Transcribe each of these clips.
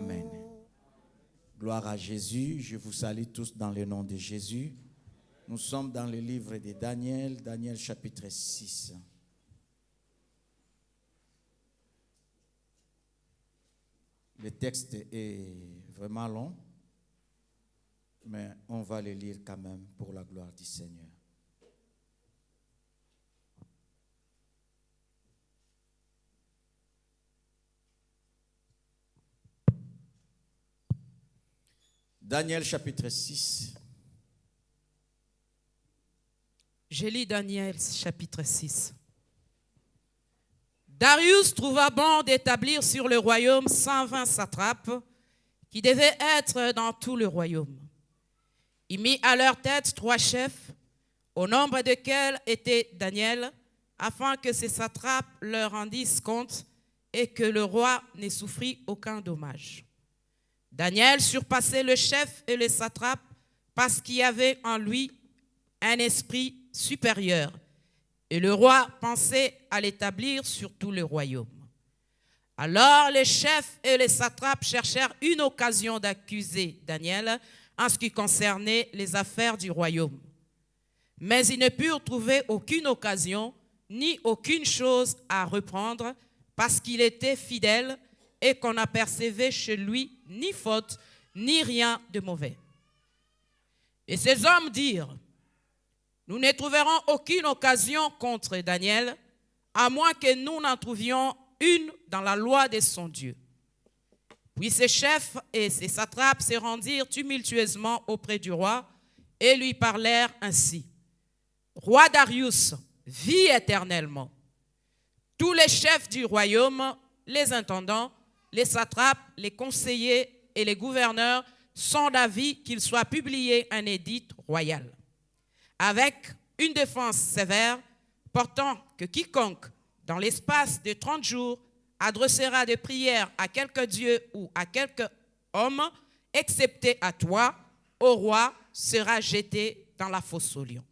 Amen. Gloire à Jésus. Je vous salue tous dans le nom de Jésus. Nous sommes dans le livre de Daniel, Daniel chapitre 6. Le texte est vraiment long, mais on va le lire quand même pour la gloire du Seigneur. Daniel chapitre 6. Je lis Daniel chapitre 6. Darius trouva bon d'établir sur le royaume 120 satrapes qui devaient être dans tout le royaume. Il mit à leur tête 3 chefs, au nombre desquels était Daniel, afin que ces satrapes leur rendissent compte et que le roi n'ait souffert aucun dommage. Daniel surpassait le chef et les satrapes parce qu'il y avait en lui un esprit supérieur, et le roi pensait à l'établir sur tout le royaume. Alors les chefs et les satrapes cherchèrent une occasion d'accuser Daniel en ce qui concernait les affaires du royaume. Mais ils ne purent trouver aucune occasion ni aucune chose à reprendre parce qu'il était fidèle et qu'on n'apercevait chez lui ni faute ni rien de mauvais. Et ces hommes dirent: nous ne trouverons aucune occasion contre Daniel, à moins que nous n'en trouvions une dans la loi de son Dieu. Puis ses chefs et ses satrapes se rendirent tumultueusement auprès du roi et lui parlèrent ainsi: Roi Darius, vis éternellement. Tous les chefs du royaume, les intendants, les satrapes, les conseillers et les gouverneurs sont d'avis qu'il soit publié un édit royal, avec une défense sévère, portant que quiconque, dans l'espace de 30 jours, adressera des prières à quelque dieu ou à quelque homme, excepté à toi, au roi, sera jeté dans la fosse aux lions.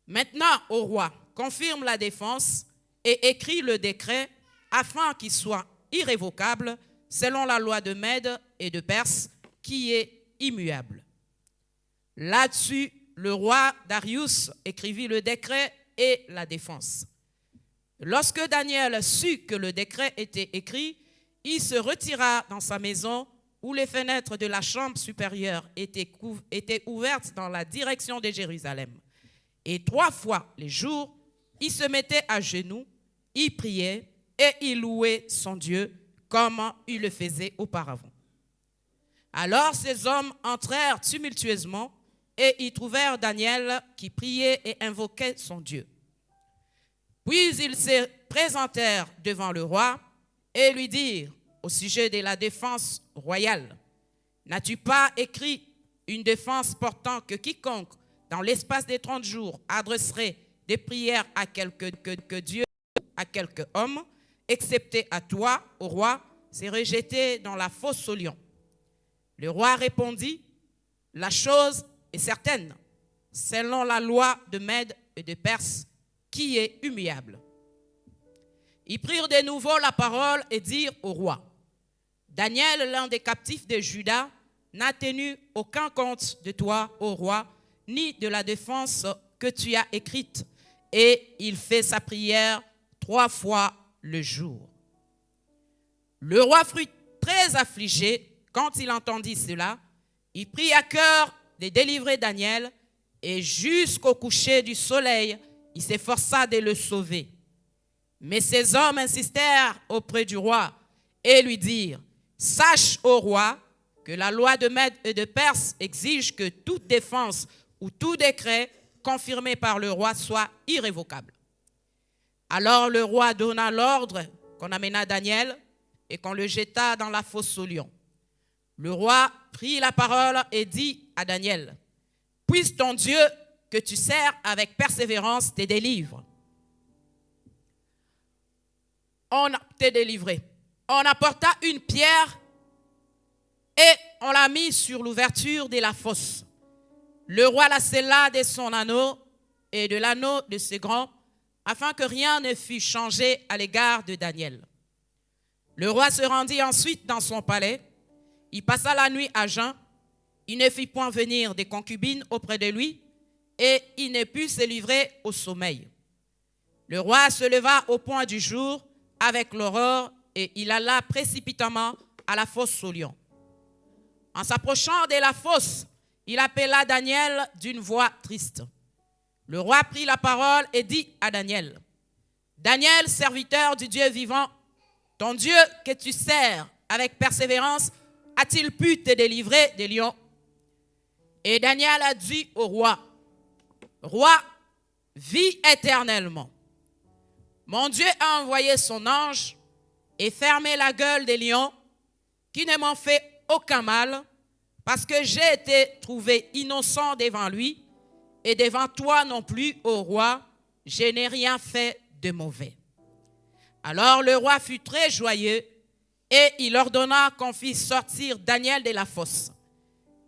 Maintenant, au roi, confirme la défense et écrit le décret afin qu'il soit irrévocable selon la loi de Mède et de Perse qui est immuable. Là-dessus, le roi Darius écrivit le décret et la défense. Lorsque Daniel sut que le décret était écrit, il se retira dans sa maison où les fenêtres de la chambre supérieure étaient ouvertes dans la direction de Jérusalem. Et 3 fois les jours, il se mettait à genoux, il priait et il louait son Dieu comme il le faisait auparavant. Alors ces hommes entrèrent tumultueusement et y trouvèrent Daniel qui priait et invoquait son Dieu. Puis ils se présentèrent devant le roi et lui dirent au sujet de la défense royale: n'as-tu pas écrit une défense portant que quiconque, dans l'espace des 30 jours, adresserait des prières à quelque dieu, à quelque homme, excepté à toi, au roi, serait jeté dans la fosse aux lions? Le roi répondit: la chose est certaine, selon la loi de Mède et de Perse, qui est immuable. Ils prirent de nouveau la parole et dirent au roi: Daniel, l'un des captifs de Juda, n'a tenu aucun compte de toi, ô roi, ni de la défense que tu as écrite, et il fait sa prière 3 fois le jour. Le roi fut très affligé quand il entendit cela. Il prit à cœur de délivrer Daniel, et jusqu'au coucher du soleil, il s'efforça de le sauver. Mais ces hommes insistèrent auprès du roi et lui dirent: sache, ô roi, que la loi de Mède et de Perse exige que toute défense ou tout décret confirmé par le roi soit irrévocable. Alors le roi donna l'ordre qu'on amena Daniel et qu'on le jeta dans la fosse aux lions. Le roi prit la parole et dit à Daniel: puisse ton Dieu que tu sers avec persévérance te délivre. On t'a délivré. On apporta une pierre et on l'a mise sur l'ouverture de la fosse. Le roi la scella de son anneau et de l'anneau de ses grands, afin que rien ne fût changé à l'égard de Daniel. Le roi se rendit ensuite dans son palais. Il passa la nuit à jeun. Il ne fit point venir des concubines auprès de lui, et il ne put se livrer au sommeil. Le roi se leva au point du jour avec l'aurore, et il alla précipitamment à la fosse aux lions. En s'approchant de la fosse, il appela Daniel d'une voix triste. Le roi prit la parole et dit à Daniel, « Daniel, serviteur du Dieu vivant, ton Dieu que tu sers avec persévérance, a-t-il pu te délivrer des lions ?» Et Daniel a dit au roi, « Roi, vis éternellement. Mon Dieu a envoyé son ange et fermé la gueule des lions qui ne m'ont fait aucun mal parce que j'ai été trouvé innocent devant lui et devant toi non plus, ô roi, je n'ai rien fait de mauvais. » Alors le roi fut très joyeux et il ordonna qu'on fît sortir Daniel de la fosse.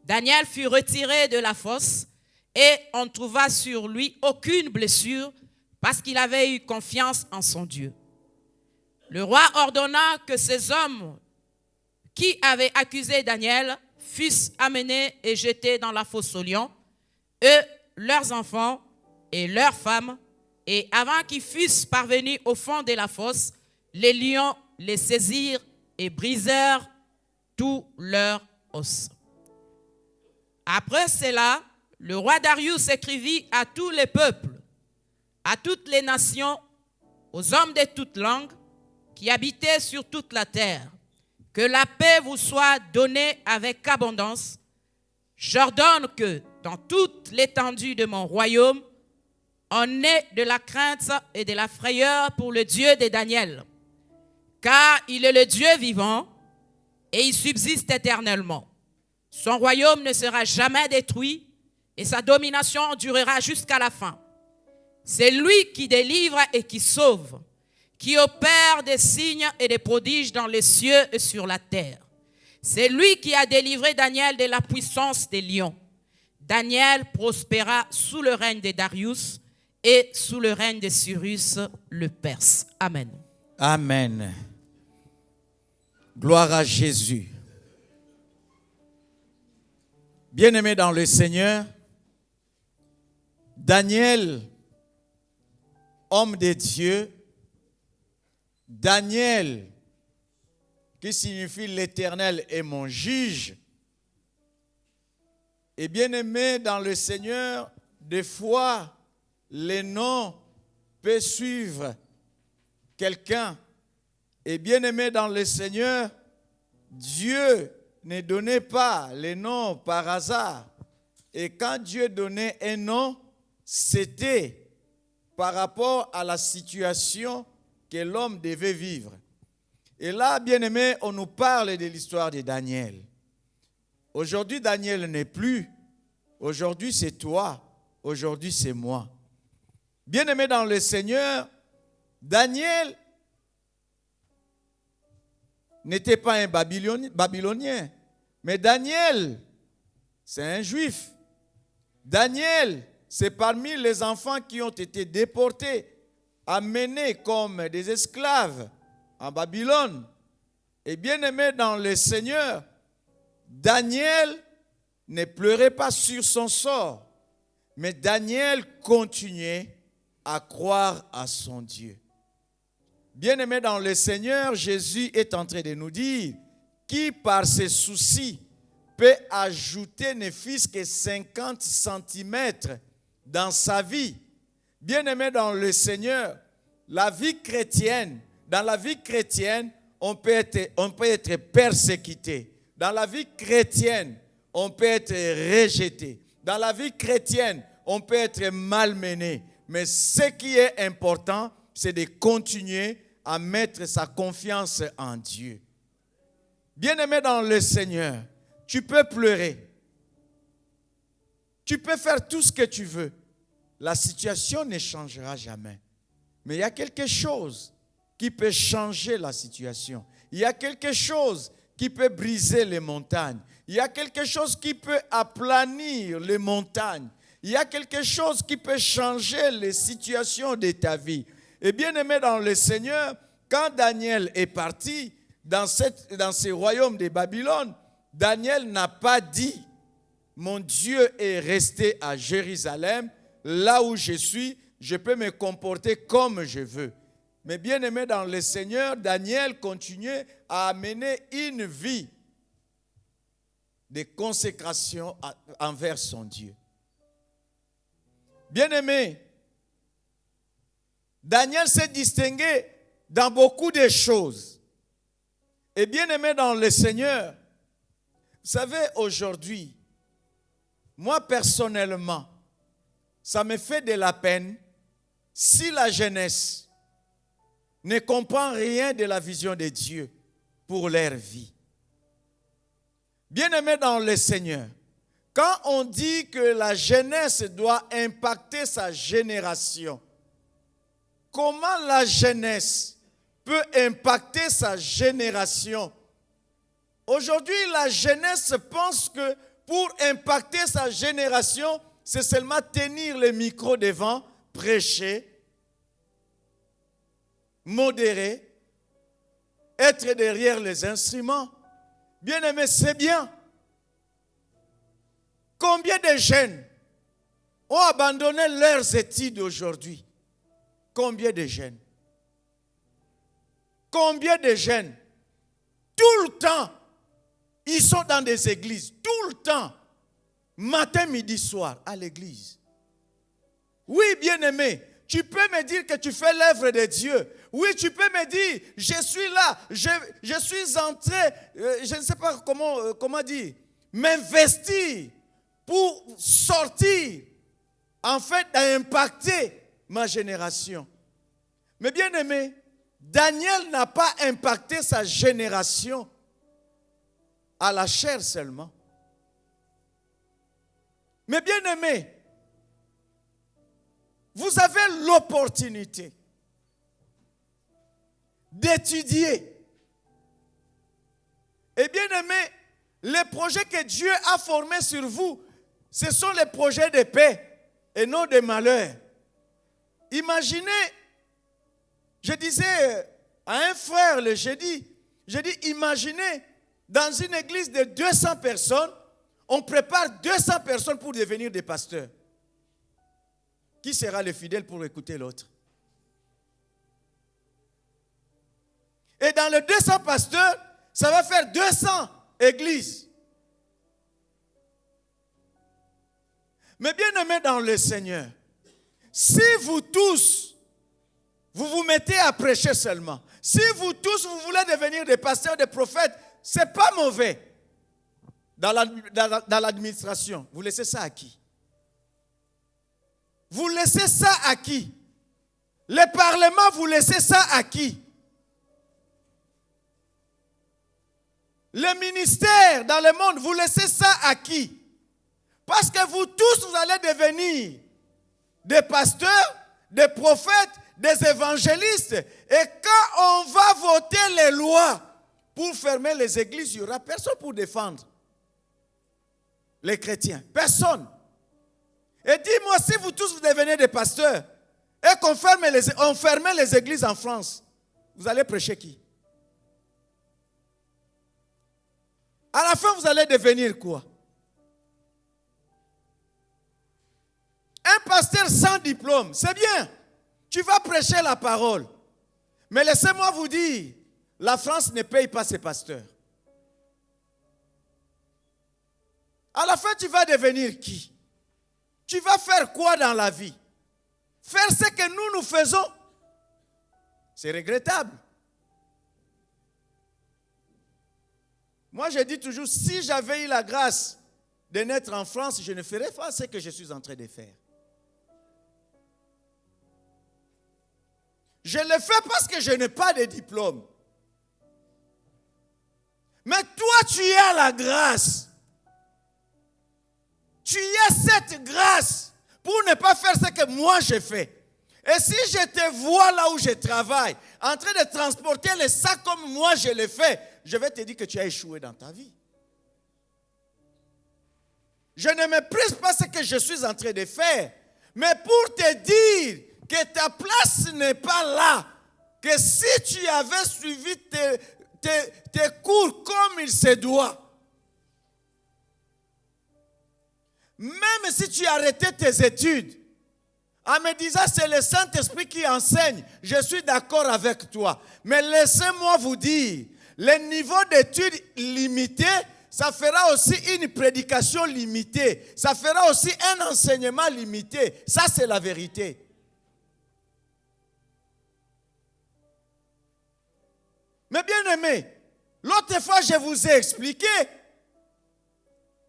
Daniel fut retiré de la fosse et on ne trouva sur lui aucune blessure parce qu'il avait eu confiance en son Dieu. Le roi ordonna que ces hommes qui avaient accusé Daniel fussent amenés et jetés dans la fosse aux lions, eux, leurs enfants et leurs femmes, et avant qu'ils fussent parvenus au fond de la fosse, les lions les saisirent et brisèrent tous leurs os. Après cela, le roi Darius écrivit à tous les peuples, à toutes les nations, aux hommes de toutes langues qui habitaient sur toute la terre, que la paix vous soit donnée avec abondance. J'ordonne que dans toute l'étendue de mon royaume, on ait de la crainte et de la frayeur pour le Dieu de Daniel, car il est le Dieu vivant et il subsiste éternellement. Son royaume ne sera jamais détruit et sa domination durera jusqu'à la fin. C'est lui qui délivre et qui sauve, qui opère des signes et des prodiges dans les cieux et sur la terre. C'est lui qui a délivré Daniel de la puissance des lions. Daniel prospéra sous le règne de Darius et sous le règne de Cyrus le Perse. Amen. Amen. Gloire à Jésus. Bien-aimé dans le Seigneur, Daniel, homme de Dieu, Daniel, qui signifie l'Éternel est mon juge, et bien-aimé dans le Seigneur, des fois, les noms peuvent suivre quelqu'un. Et bien-aimé dans le Seigneur, Dieu ne donnait pas les noms par hasard. Et quand Dieu donnait un nom, c'était par rapport à la situation que l'homme devait vivre. Et là, bien-aimé, on nous parle de l'histoire de Daniel. Aujourd'hui, Daniel n'est plus. Aujourd'hui, c'est toi. Aujourd'hui, c'est moi. Bien-aimé dans le Seigneur, Daniel n'était pas un Babylonien, mais Daniel, c'est un Juif. Daniel, c'est parmi les enfants qui ont été déportés, amenés comme des esclaves en Babylone. Et bien-aimé dans le Seigneur, Daniel ne pleurait pas sur son sort, mais Daniel continuait à croire à son Dieu. Bien-aimé dans le Seigneur, Jésus est en train de nous dire qui par ses soucis peut ajouter ne fût-ce que 50 centimètres dans sa vie. Bien-aimé dans le Seigneur, la vie chrétienne, dans la vie chrétienne, on peut être persécuté. Dans la vie chrétienne, on peut être rejeté. Dans la vie chrétienne, on peut être malmené. Mais ce qui est important, c'est de continuer à mettre sa confiance en Dieu. Bien-aimé dans le Seigneur, tu peux pleurer. Tu peux faire tout ce que tu veux. La situation ne changera jamais. Mais il y a quelque chose qui peut changer la situation. Il y a quelque chose qui peut briser les montagnes. Il y a quelque chose qui peut aplanir les montagnes. Il y a quelque chose qui peut changer les situations de ta vie. Et bien aimé dans le Seigneur, quand Daniel est parti, dans ces royaumes de Babylone, Daniel n'a pas dit « Mon Dieu est resté à Jérusalem, là où je suis, je peux me comporter comme je veux. » Mais bien aimé dans le Seigneur, Daniel continuait à mener une vie de consécration envers son Dieu. Bien aimé, Daniel s'est distingué dans beaucoup de choses. Et bien aimé dans le Seigneur, vous savez, aujourd'hui, moi personnellement, ça me fait de la peine si la jeunesse ne comprend rien de la vision de Dieu pour leur vie. Bien-aimés dans le Seigneur, quand on dit que la jeunesse doit impacter sa génération, comment la jeunesse peut impacter sa génération? Aujourd'hui, la jeunesse pense que pour impacter sa génération, c'est seulement tenir le micro devant, prêcher, modérer, être derrière les instruments. Bien-aimé, c'est bien. Combien de jeunes ont abandonné leurs études aujourd'hui? Combien de jeunes? Combien de jeunes? Tout le temps, ils sont dans des églises. Tout le temps, matin, midi, soir, à l'église. Oui, bien-aimé, tu peux me dire que tu fais l'œuvre de Dieu. Oui, tu peux me dire, je suis là, je suis en train, je ne sais pas comment dire, m'investir pour sortir, en fait, d'impacter ma génération. Mais bien aimé, Daniel n'a pas impacté sa génération à la chair seulement. Mais bien aimé, vous avez l'opportunité d'étudier. Et bien aimé, les projets que Dieu a formés sur vous, ce sont les projets de paix et non de malheur. Imaginez, je disais à un frère le jeudi, j'ai dit, imaginez, dans une église de 200 personnes, on prépare 200 personnes pour devenir des pasteurs. Qui sera le fidèle pour écouter l'autre? Et dans les 200 pasteurs, ça va faire 200 églises. Mais bien aimés dans le Seigneur, si vous tous, vous vous mettez à prêcher seulement, si vous tous, vous voulez devenir des pasteurs, des prophètes, ce n'est pas mauvais. Dans l'administration, vous laissez ça à qui? Vous laissez ça à qui? Le Parlement, vous laissez ça à qui? Le ministère dans le monde, vous laissez ça à qui? Parce que vous tous, vous allez devenir des pasteurs, des prophètes, des évangélistes. Et quand on va voter les lois pour fermer les églises, il n'y aura personne pour défendre les chrétiens. Personne. Et dis-moi, si vous tous vous devenez des pasteurs et qu'on ferme les églises en France, vous allez prêcher qui? À la fin, vous allez devenir quoi? Un pasteur sans diplôme, c'est bien. Tu vas prêcher la parole. Mais laissez-moi vous dire, la France ne paye pas ses pasteurs. À la fin, tu vas devenir qui? Tu vas faire quoi dans la vie? Faire ce que nous faisons? C'est regrettable. Moi, je dis toujours, si j'avais eu la grâce de naître en France, je ne ferais pas ce que je suis en train de faire. Je le fais parce que je n'ai pas de diplôme. Mais toi, tu as la grâce. Tu as cette grâce pour ne pas faire ce que moi j'ai fait. Et si je te vois là où je travaille, en train de transporter les sacs comme moi je le fais, je vais te dire que tu as échoué dans ta vie. Je ne méprise pas ce que je suis en train de faire. Mais pour te dire que ta place n'est pas là, que si tu avais suivi tes cours comme il se doit. Même si tu as arrêté tes études, en me disant c'est le Saint-Esprit qui enseigne, je suis d'accord avec toi. Mais laissez-moi vous dire, le niveau d'études limité, ça fera aussi une prédication limitée. Ça fera aussi un enseignement limité. Ça, c'est la vérité. Mais bien aimé, l'autre fois, je vous ai expliqué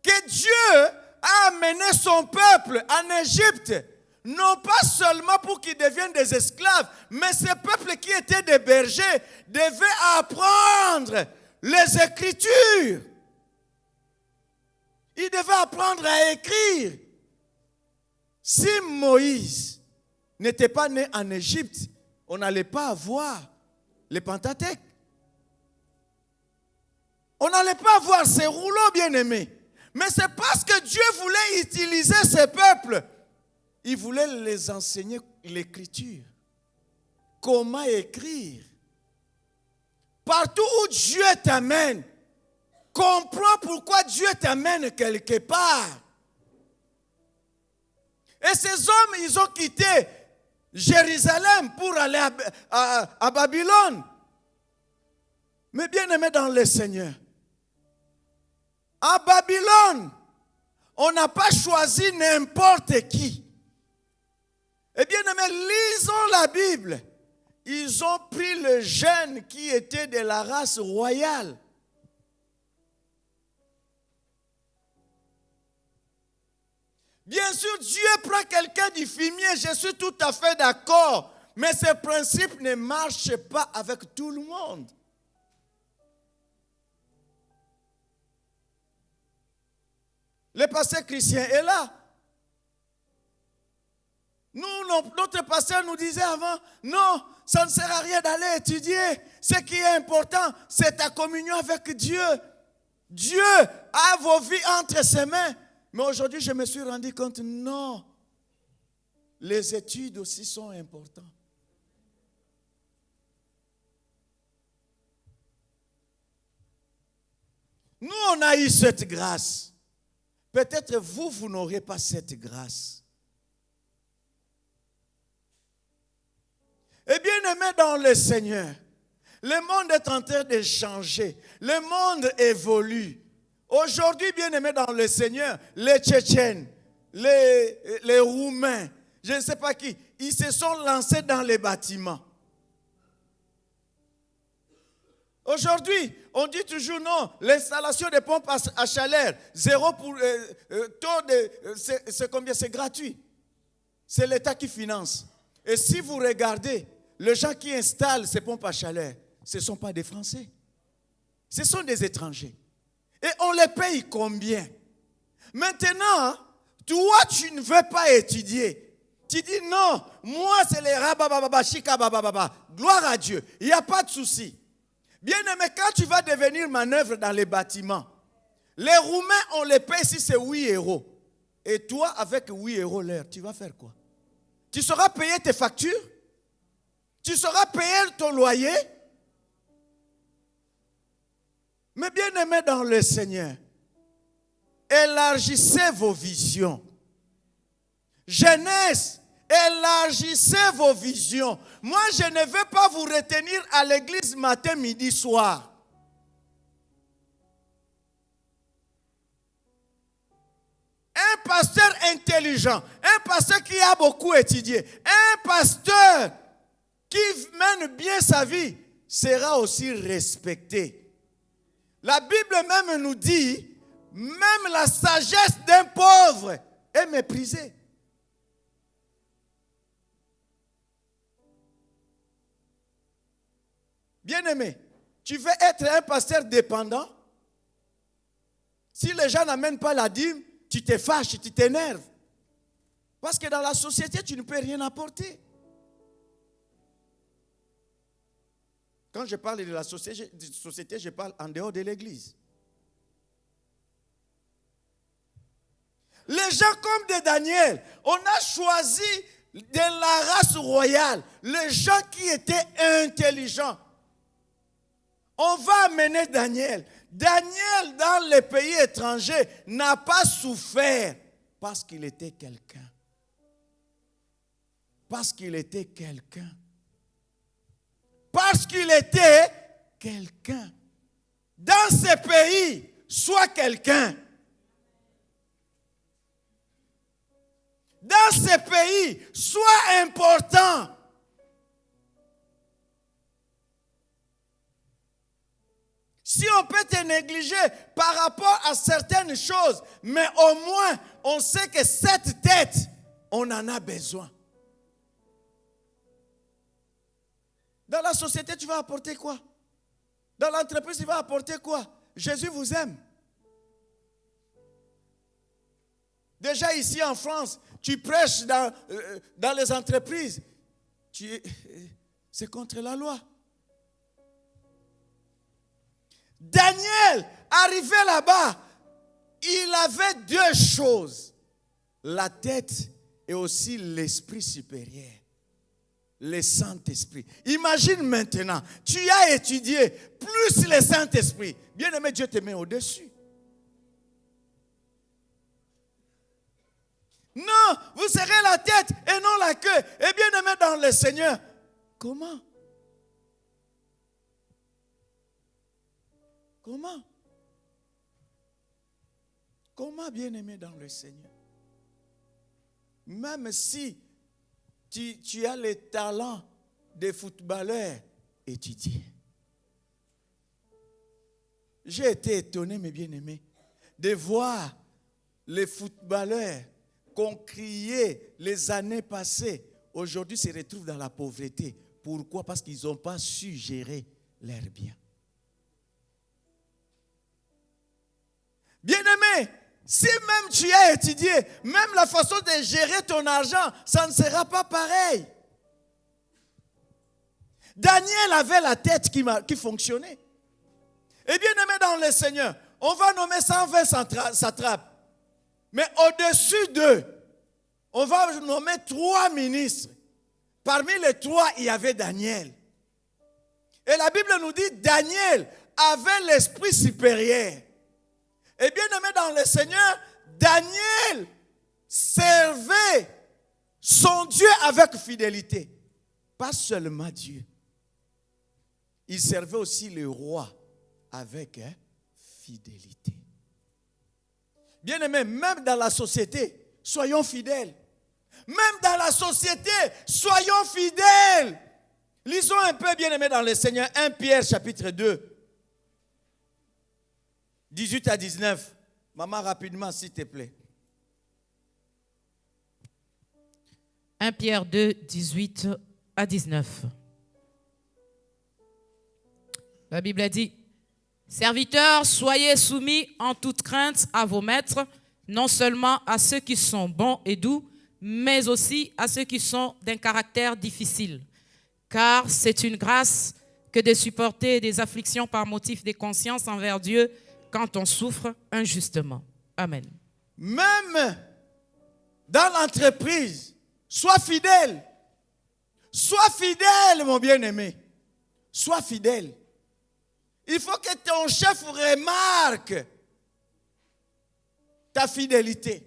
que Dieu a amené son peuple en Égypte, non pas seulement pour qu'ils deviennent des esclaves, mais ce peuple qui était des bergers devait apprendre les Écritures. Il devait apprendre à écrire. Si Moïse n'était pas né en Égypte, on n'allait pas avoir les Pentateuques. On n'allait pas avoir ces rouleaux, bien-aimés. Mais c'est parce que Dieu voulait utiliser ce peuple. Il voulait les enseigner l'écriture. Comment écrire. Partout où Dieu t'amène, comprends pourquoi Dieu t'amène quelque part. Et ces hommes, ils ont quitté Jérusalem pour aller à Babylone. Mais bien aimé dans le Seigneur, à Babylone, on n'a pas choisi n'importe qui. Et bien aimé, lisons la Bible. Ils ont pris le jeune qui était de la race royale. Bien sûr, Dieu prend quelqu'un du fumier, je suis tout à fait d'accord. Mais ce principe ne marche pas avec tout le monde. Le pasteur Christian est là. Notre pasteur nous disait avant, non, ça ne sert à rien d'aller étudier. Ce qui est important, c'est ta communion avec Dieu. Dieu a vos vies entre ses mains. Mais aujourd'hui, je me suis rendu compte, non, les études aussi sont importantes. Nous, on a eu cette grâce. Peut-être vous n'aurez pas cette grâce. Et bien aimé dans le Seigneur, le monde est en train de changer. Le monde évolue. Aujourd'hui, bien aimé dans le Seigneur, les Tchétchènes, les Roumains, je ne sais pas qui, ils se sont lancés dans les bâtiments. Aujourd'hui, on dit toujours non, l'installation des pompes à chaleur, zéro pour taux de, c'est combien? C'est gratuit. C'est l'État qui finance. Et si vous regardez, les gens qui installent ces pompes à chaleur, ce ne sont pas des Français. Ce sont des étrangers. Et on les paye combien? Maintenant, toi, tu ne veux pas étudier. Tu dis non, moi, c'est les rabababa, chikabababa. Gloire à Dieu, il n'y a pas de souci. Bien aimé, quand tu vas devenir manœuvre dans les bâtiments, les Roumains, on les paye si c'est 8 €. Et toi, avec 8 € l'heure, tu vas faire quoi? Tu sauras payer tes factures? Tu sauras payer ton loyer? Mais bien aimé dans le Seigneur, élargissez vos visions. Jeunesse, élargissez vos visions. Moi, je ne veux pas vous retenir à l'église matin, midi, soir. Un pasteur intelligent, un pasteur qui a beaucoup étudié, un pasteur qui mène bien sa vie sera aussi respecté. La Bible même nous dit, même la sagesse d'un pauvre est méprisée. Bien-aimé, tu veux être un pasteur dépendant? Si les gens n'amènent pas la dîme, tu te fâches, tu t'énerves. Parce que dans la société, tu ne peux rien apporter. Quand je parle de la société, je parle en dehors de l'église. Les gens comme de Daniel, on a choisi de la race royale, les gens qui étaient intelligents. On va amener Daniel. Daniel, dans les pays étrangers, n'a pas souffert parce qu'il était quelqu'un. Parce qu'il était quelqu'un. Parce qu'il était quelqu'un. Dans ces pays, sois quelqu'un. Dans ces pays, sois important. Si on peut te négliger par rapport à certaines choses, mais au moins, on sait que cette tête, on en a besoin. Dans la société, tu vas apporter quoi? Dans l'entreprise, tu vas apporter quoi? Jésus vous aime. Déjà ici en France, tu prêches dans les entreprises. C'est contre la loi. Daniel, arrivé là-bas, il avait deux choses. La tête et aussi l'esprit supérieur. Le Saint-Esprit. Imagine maintenant, tu as étudié plus le Saint-Esprit. Bien-aimé, Dieu te met au-dessus. Non, vous serez la tête et non la queue. Et bien-aimé dans le Seigneur. Comment? Comment? Comment bien-aimé dans le Seigneur? Même si tu as les talents des footballeurs étudiés. J'ai été étonné, mes bien-aimés, de voir les footballeurs qu'on criait les années passées, aujourd'hui se retrouvent dans la pauvreté. Pourquoi? Parce qu'ils n'ont pas su gérer leurs biens. Bien-aimé, si même tu as étudié, même la façon de gérer ton argent, ça ne sera pas pareil. Daniel avait la tête qui fonctionnait. Et bien aimé dans le Seigneur, on va nommer 120 satrapes. Mais au-dessus d'eux, on va nommer 3 ministres. Parmi les 3, il y avait Daniel. Et la Bible nous dit, Daniel avait l'esprit supérieur. Et bien aimé dans le Seigneur, Daniel servait son Dieu avec fidélité. Pas seulement Dieu. Il servait aussi le roi avec fidélité. Bien aimé, même dans la société, soyons fidèles. Même dans la société, soyons fidèles. Lisons un peu, bien aimé dans le Seigneur, 1 Pierre chapitre 2. 18 à 19. Maman, rapidement, s'il te plaît. 1 Pierre 2, 18 à 19. La Bible a dit, « Serviteurs, soyez soumis en toute crainte à vos maîtres, non seulement à ceux qui sont bons et doux, mais aussi à ceux qui sont d'un caractère difficile. Car c'est une grâce que de supporter des afflictions par motif de conscience envers Dieu, quand on souffre injustement. » Amen. Même dans l'entreprise, sois fidèle. Sois fidèle, mon bien-aimé. Sois fidèle. Il faut que ton chef remarque ta fidélité,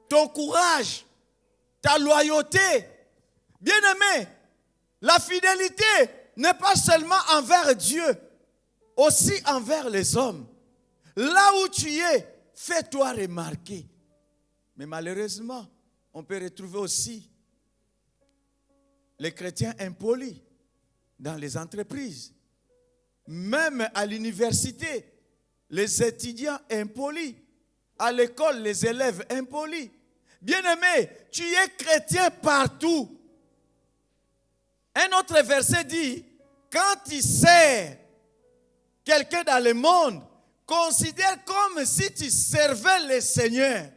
ton courage, ta loyauté. Bien-aimé, la fidélité n'est pas seulement envers Dieu, aussi envers les hommes. Là où tu es, fais-toi remarquer. Mais malheureusement, on peut retrouver aussi les chrétiens impolis dans les entreprises. Même à l'université, les étudiants impolis. À l'école, les élèves impolis. Bien-aimé, tu es chrétien partout. Un autre verset dit, quand tu sers quelqu'un dans le monde, considère comme si tu servais le Seigneur.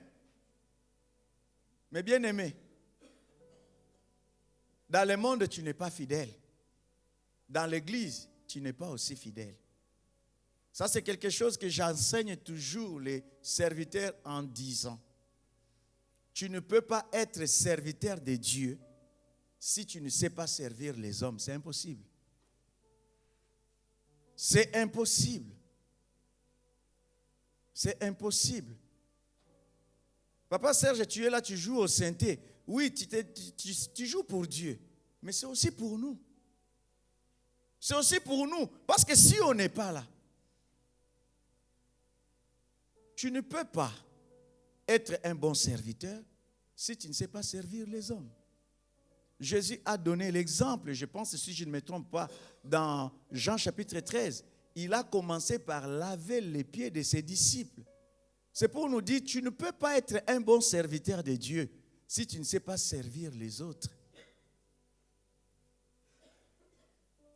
Mais bien aimé, dans le monde, tu n'es pas fidèle. Dans l'église, tu n'es pas aussi fidèle. Ça, c'est quelque chose que j'enseigne toujours les serviteurs en disant. Tu ne peux pas être serviteur de Dieu si tu ne sais pas servir les hommes. C'est impossible. C'est impossible. C'est impossible. Papa Serge, tu es là, tu joues au synthé. Oui, tu joues pour Dieu. Mais c'est aussi pour nous. C'est aussi pour nous. Parce que si on n'est pas là, tu ne peux pas être un bon serviteur si tu ne sais pas servir les hommes. Jésus a donné l'exemple, je pense, si je ne me trompe pas, dans Jean chapitre 13. Il a commencé par laver les pieds de ses disciples. C'est pour nous dire, tu ne peux pas être un bon serviteur de Dieu si tu ne sais pas servir les autres.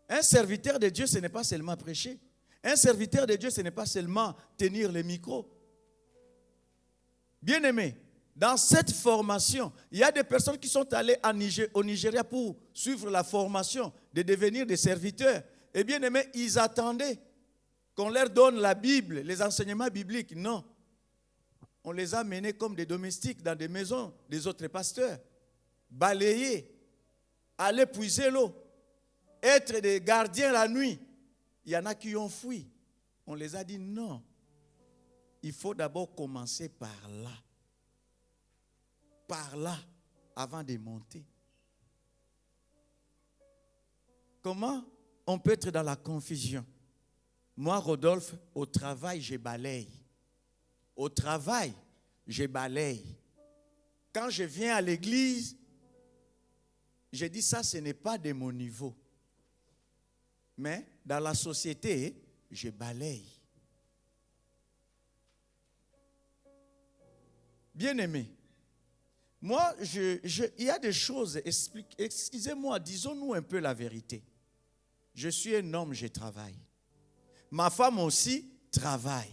Un serviteur de Dieu, ce n'est pas seulement prêcher. Un serviteur de Dieu, ce n'est pas seulement tenir le micro. Bien-aimés, dans cette formation, il y a des personnes qui sont allées au Nigeria pour suivre la formation de devenir des serviteurs. Et bien aimés, ils attendaient qu'on leur donne la Bible, les enseignements bibliques. Non. On les a menés comme des domestiques dans des maisons des autres pasteurs. Balayer, aller puiser l'eau, être des gardiens la nuit. Il y en a qui ont fui. On les a dit non. Il faut d'abord commencer par là. Par là, avant de monter. Comment on peut être dans la confusion? Moi, Rodolphe, au travail, je balaye. Au travail, je balaye. Quand je viens à l'église, je dis ça, ce n'est pas de mon niveau. Mais dans la société, je balaye. Bien-aimé, moi, il y a des choses, excusez-moi, disons-nous un peu la vérité. Je suis un homme, je travaille. Ma femme aussi travaille.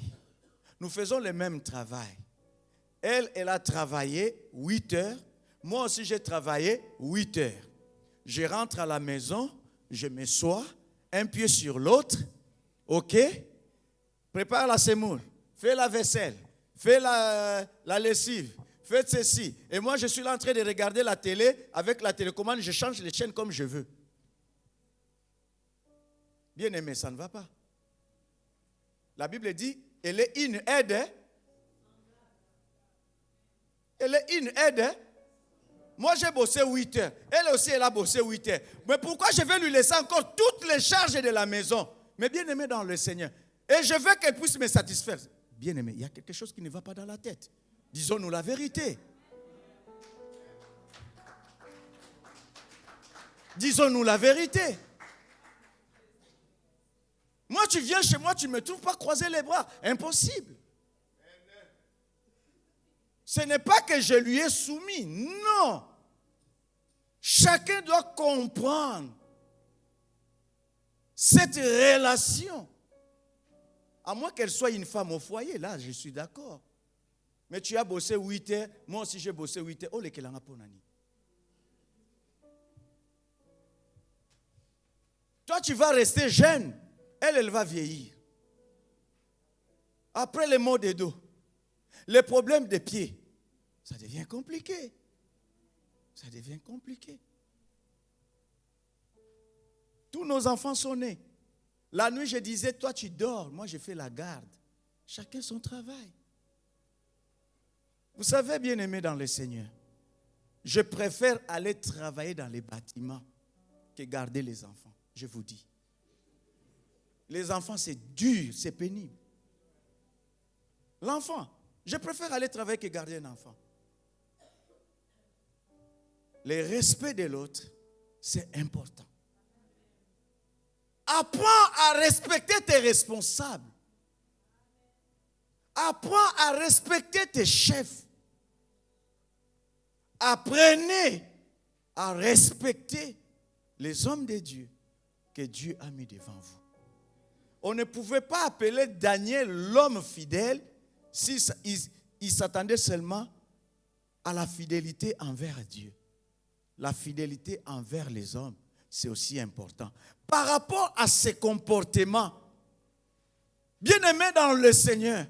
Nous faisons le même travail. Elle a travaillé 8 heures. Moi aussi, j'ai travaillé 8 heures. Je rentre à la maison, je m'assois, un pied sur l'autre. OK? Prépare la semoule, fais la vaisselle, fais la lessive. Faites ceci. Et moi, je suis là en train de regarder la télé. Avec la télécommande, je change les chaînes comme je veux. Bien aimé, ça ne va pas. La Bible dit, elle est une aide. Elle est une aide. Moi, j'ai bossé 8 heures. Elle aussi, elle a bossé 8 heures. Mais pourquoi je vais lui laisser encore toutes les charges de la maison? Mais bien aimé dans le Seigneur. Et je veux qu'elle puisse me satisfaire. Bien aimé, il y a quelque chose qui ne va pas dans la tête. Disons-nous la vérité. Disons-nous la vérité. Moi, tu viens chez moi, tu ne me trouves pas croiser les bras. Impossible. Ce n'est pas que je lui ai soumis. Non. Chacun doit comprendre cette relation. À moins qu'elle soit une femme au foyer, là, je suis d'accord. Mais tu as bossé 8 heures, moi aussi j'ai bossé 8 heures. Oh, les kelanga ponani. Toi, tu vas rester jeune. Elle va vieillir. Après les maux de dos, les problèmes des pieds, ça devient compliqué. Ça devient compliqué. Tous nos enfants sont nés. La nuit, je disais, toi, tu dors. Moi, je fais la garde. Chacun son travail. Vous savez, bien-aimés dans le Seigneur, je préfère aller travailler dans les bâtiments que garder les enfants. Je vous dis. Les enfants, c'est dur, c'est pénible. L'enfant, je préfère aller travailler que garder un enfant. Le respect de l'autre, c'est important. Apprends à respecter tes responsables. Apprends à respecter tes chefs. Apprenez à respecter les hommes de Dieu que Dieu a mis devant vous. On ne pouvait pas appeler Daniel l'homme fidèle s'il s'attendait seulement à la fidélité envers Dieu. La fidélité envers les hommes, c'est aussi important. Par rapport à ses comportements, bien-aimé dans le Seigneur,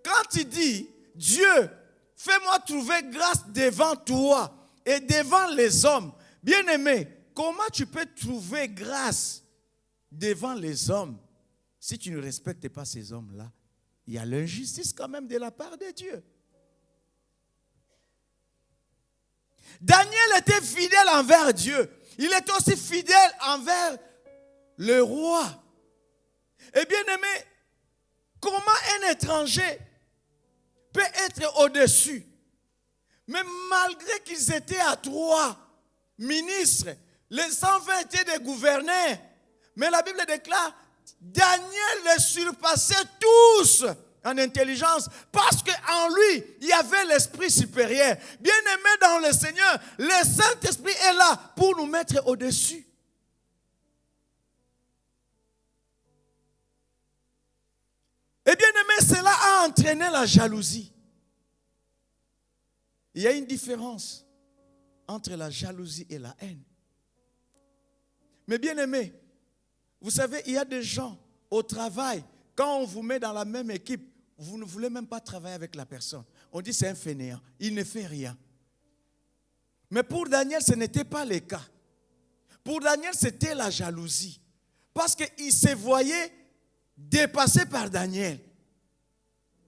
quand il dit, Dieu, fais-moi trouver grâce devant toi et devant les hommes. Bien-aimé, comment tu peux trouver grâce devant les hommes si tu ne respectes pas ces hommes-là, il y a l'injustice quand même de la part de Dieu. Daniel était fidèle envers Dieu. Il est aussi fidèle envers le roi. Et bien aimé, comment un étranger peut être au-dessus? Mais malgré qu'ils étaient à 3 ministres, les 120 étaient des gouverneurs. Mais la Bible déclare, Daniel les surpassait tous en intelligence parce qu'en lui, il y avait l'esprit supérieur. Bien-aimé dans le Seigneur, le Saint-Esprit est là pour nous mettre au-dessus. Et bien aimé, cela a entraîné la jalousie. Il y a une différence entre la jalousie et la haine. Mais bien aimé, vous savez, il y a des gens au travail, quand on vous met dans la même équipe, vous ne voulez même pas travailler avec la personne. On dit c'est un fainéant, il ne fait rien. Mais pour Daniel, ce n'était pas le cas. Pour Daniel, c'était la jalousie. Parce qu'il se voyait dépassé par Daniel.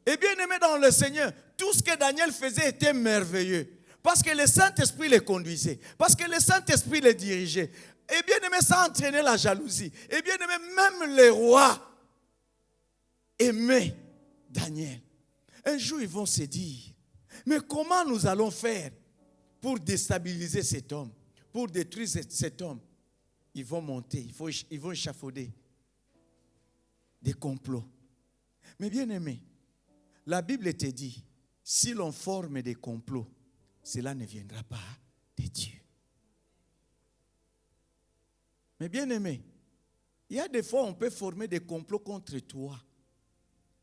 Et bien aimé dans le Seigneur, tout ce que Daniel faisait était merveilleux. Parce que le Saint-Esprit les conduisait. Parce que le Saint-Esprit les dirigeait. Et bien aimé, ça entraînait la jalousie. Et bien aimé, même les rois aimaient Daniel. Un jour, ils vont se dire, mais comment nous allons faire pour déstabiliser cet homme, pour détruire cet homme? Ils vont monter, ils vont échafauder des complots. Mais bien aimé, la Bible te dit, si l'on forme des complots, cela ne viendra pas de Dieu. Mais bien aimé, il y a des fois où on peut former des complots contre toi.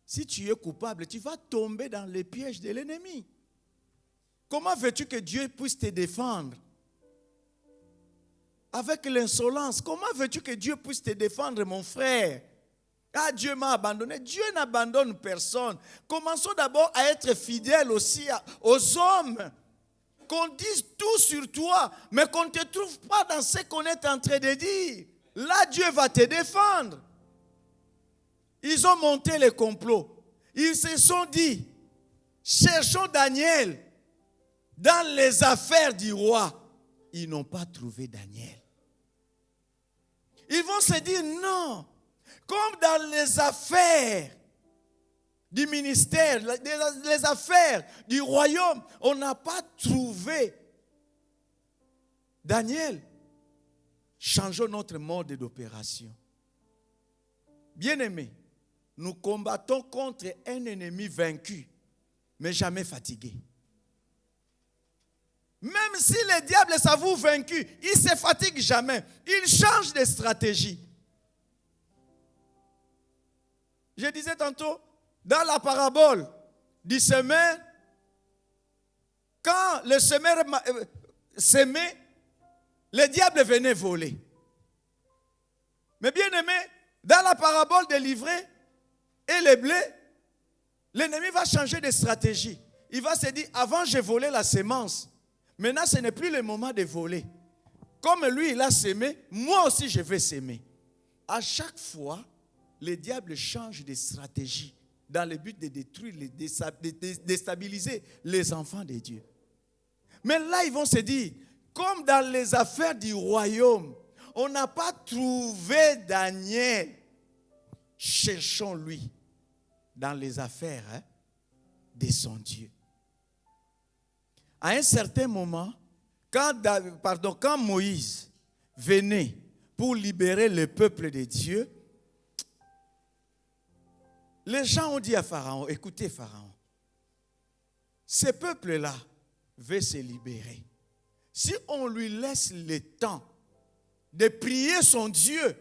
Si tu es coupable, tu vas tomber dans les pièges de l'ennemi. Comment veux-tu que Dieu puisse te défendre? Avec l'insolence, comment veux-tu que Dieu puisse te défendre, mon frère? Ah, Dieu m'a abandonné. Dieu n'abandonne personne. Commençons d'abord à être fidèles aussi aux hommes. Qu'on dise tout sur toi, mais qu'on ne te trouve pas dans ce qu'on est en train de dire. Là, Dieu va te défendre. Ils ont monté les complots. Ils se sont dit, cherchons Daniel dans les affaires du roi. Ils n'ont pas trouvé Daniel. Ils vont se dire, non, comme dans les affaires du ministère, les affaires du royaume, on n'a pas trouvé Daniel. Changeons notre mode d'opération. Bien-aimés, nous combattons contre un ennemi vaincu, mais jamais fatigué. Même si le diable s'avoue vaincu, il ne se fatigue jamais. Il change de stratégie. Je disais tantôt, dans la parabole du semeur, quand le semeur semait, le diable venait voler. Mais bien aimé, dans la parabole des livrets et les blés, l'ennemi va changer de stratégie. Il va se dire, avant j'ai volé la semence, maintenant ce n'est plus le moment de voler. Comme lui il a semé, moi aussi je vais semer. À chaque fois, le diable change de stratégie dans le but de détruire, de déstabiliser les enfants de Dieu. Mais là, ils vont se dire, comme dans les affaires du royaume, on n'a pas trouvé Daniel. Cherchons-lui dans les affaires de son Dieu. À un certain moment, quand Moïse venait pour libérer le peuple de Dieu, les gens ont dit à Pharaon, écoutez Pharaon, ce peuple-là veut se libérer. Si on lui laisse le temps de prier son Dieu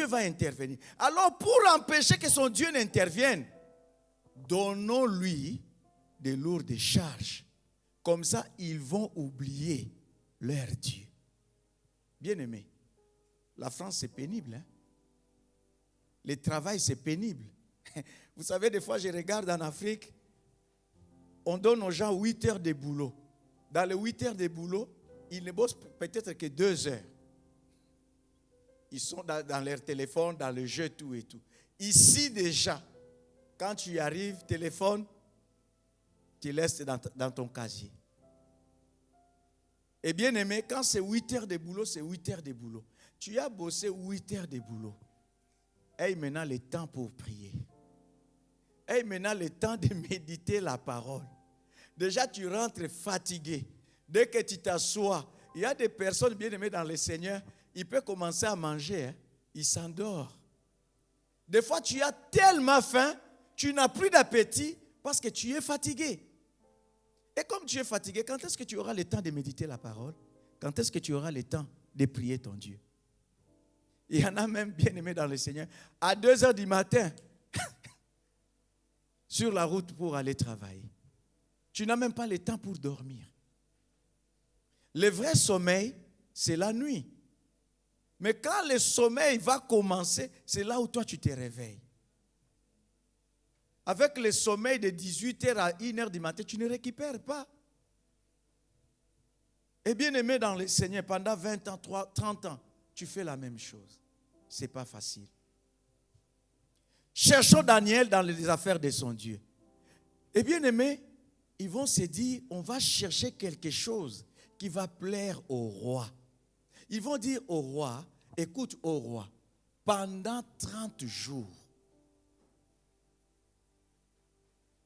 va intervenir. Alors pour empêcher que son Dieu n'intervienne, donnons-lui de lourdes charges. Comme ça, ils vont oublier leur Dieu. Bien-aimé, la France c'est pénible, hein? Le travail, c'est pénible. Vous savez, des fois, je regarde en Afrique, on donne aux gens 8 heures de boulot. Dans les 8 heures de boulot, ils ne bossent peut-être que 2 heures. ils sont dans leur téléphone, dans le jeu, tout et tout. Ici déjà, quand tu y arrives, téléphone, tu laisses dans ton casier. Et bien aimé, quand c'est 8 heures de boulot, c'est 8 heures de boulot. Tu as bossé 8 heures de boulot. Et maintenant le temps pour prier. Et maintenant le temps de méditer la parole. Déjà tu rentres fatigué. Dès que tu t'assois, il y a des personnes bien aimées dans le Seigneur, il peut commencer à manger, hein, il s'endort. Des fois tu as tellement faim, tu n'as plus d'appétit parce que tu es fatigué. Et comme tu es fatigué, quand est-ce que tu auras le temps de méditer la parole? Quand est-ce que tu auras le temps de prier ton Dieu? Il y en a même bien aimé dans le Seigneur, à 2 heures du matin, sur la route pour aller travailler. Tu n'as même pas le temps pour dormir. Le vrai sommeil, c'est la nuit. Mais quand le sommeil va commencer, c'est là où toi tu te réveilles. Avec le sommeil de 18h à 1h du matin, tu ne récupères pas. Et bien aimé dans le Seigneur, pendant 20 ans, 30 ans, tu fais la même chose. Ce n'est pas facile. Cherchons Daniel dans les affaires de son Dieu. Et bien aimé, ils vont se dire, on va chercher quelque chose qui va plaire au roi. Ils vont dire au roi, écoute au roi, pendant 30 jours,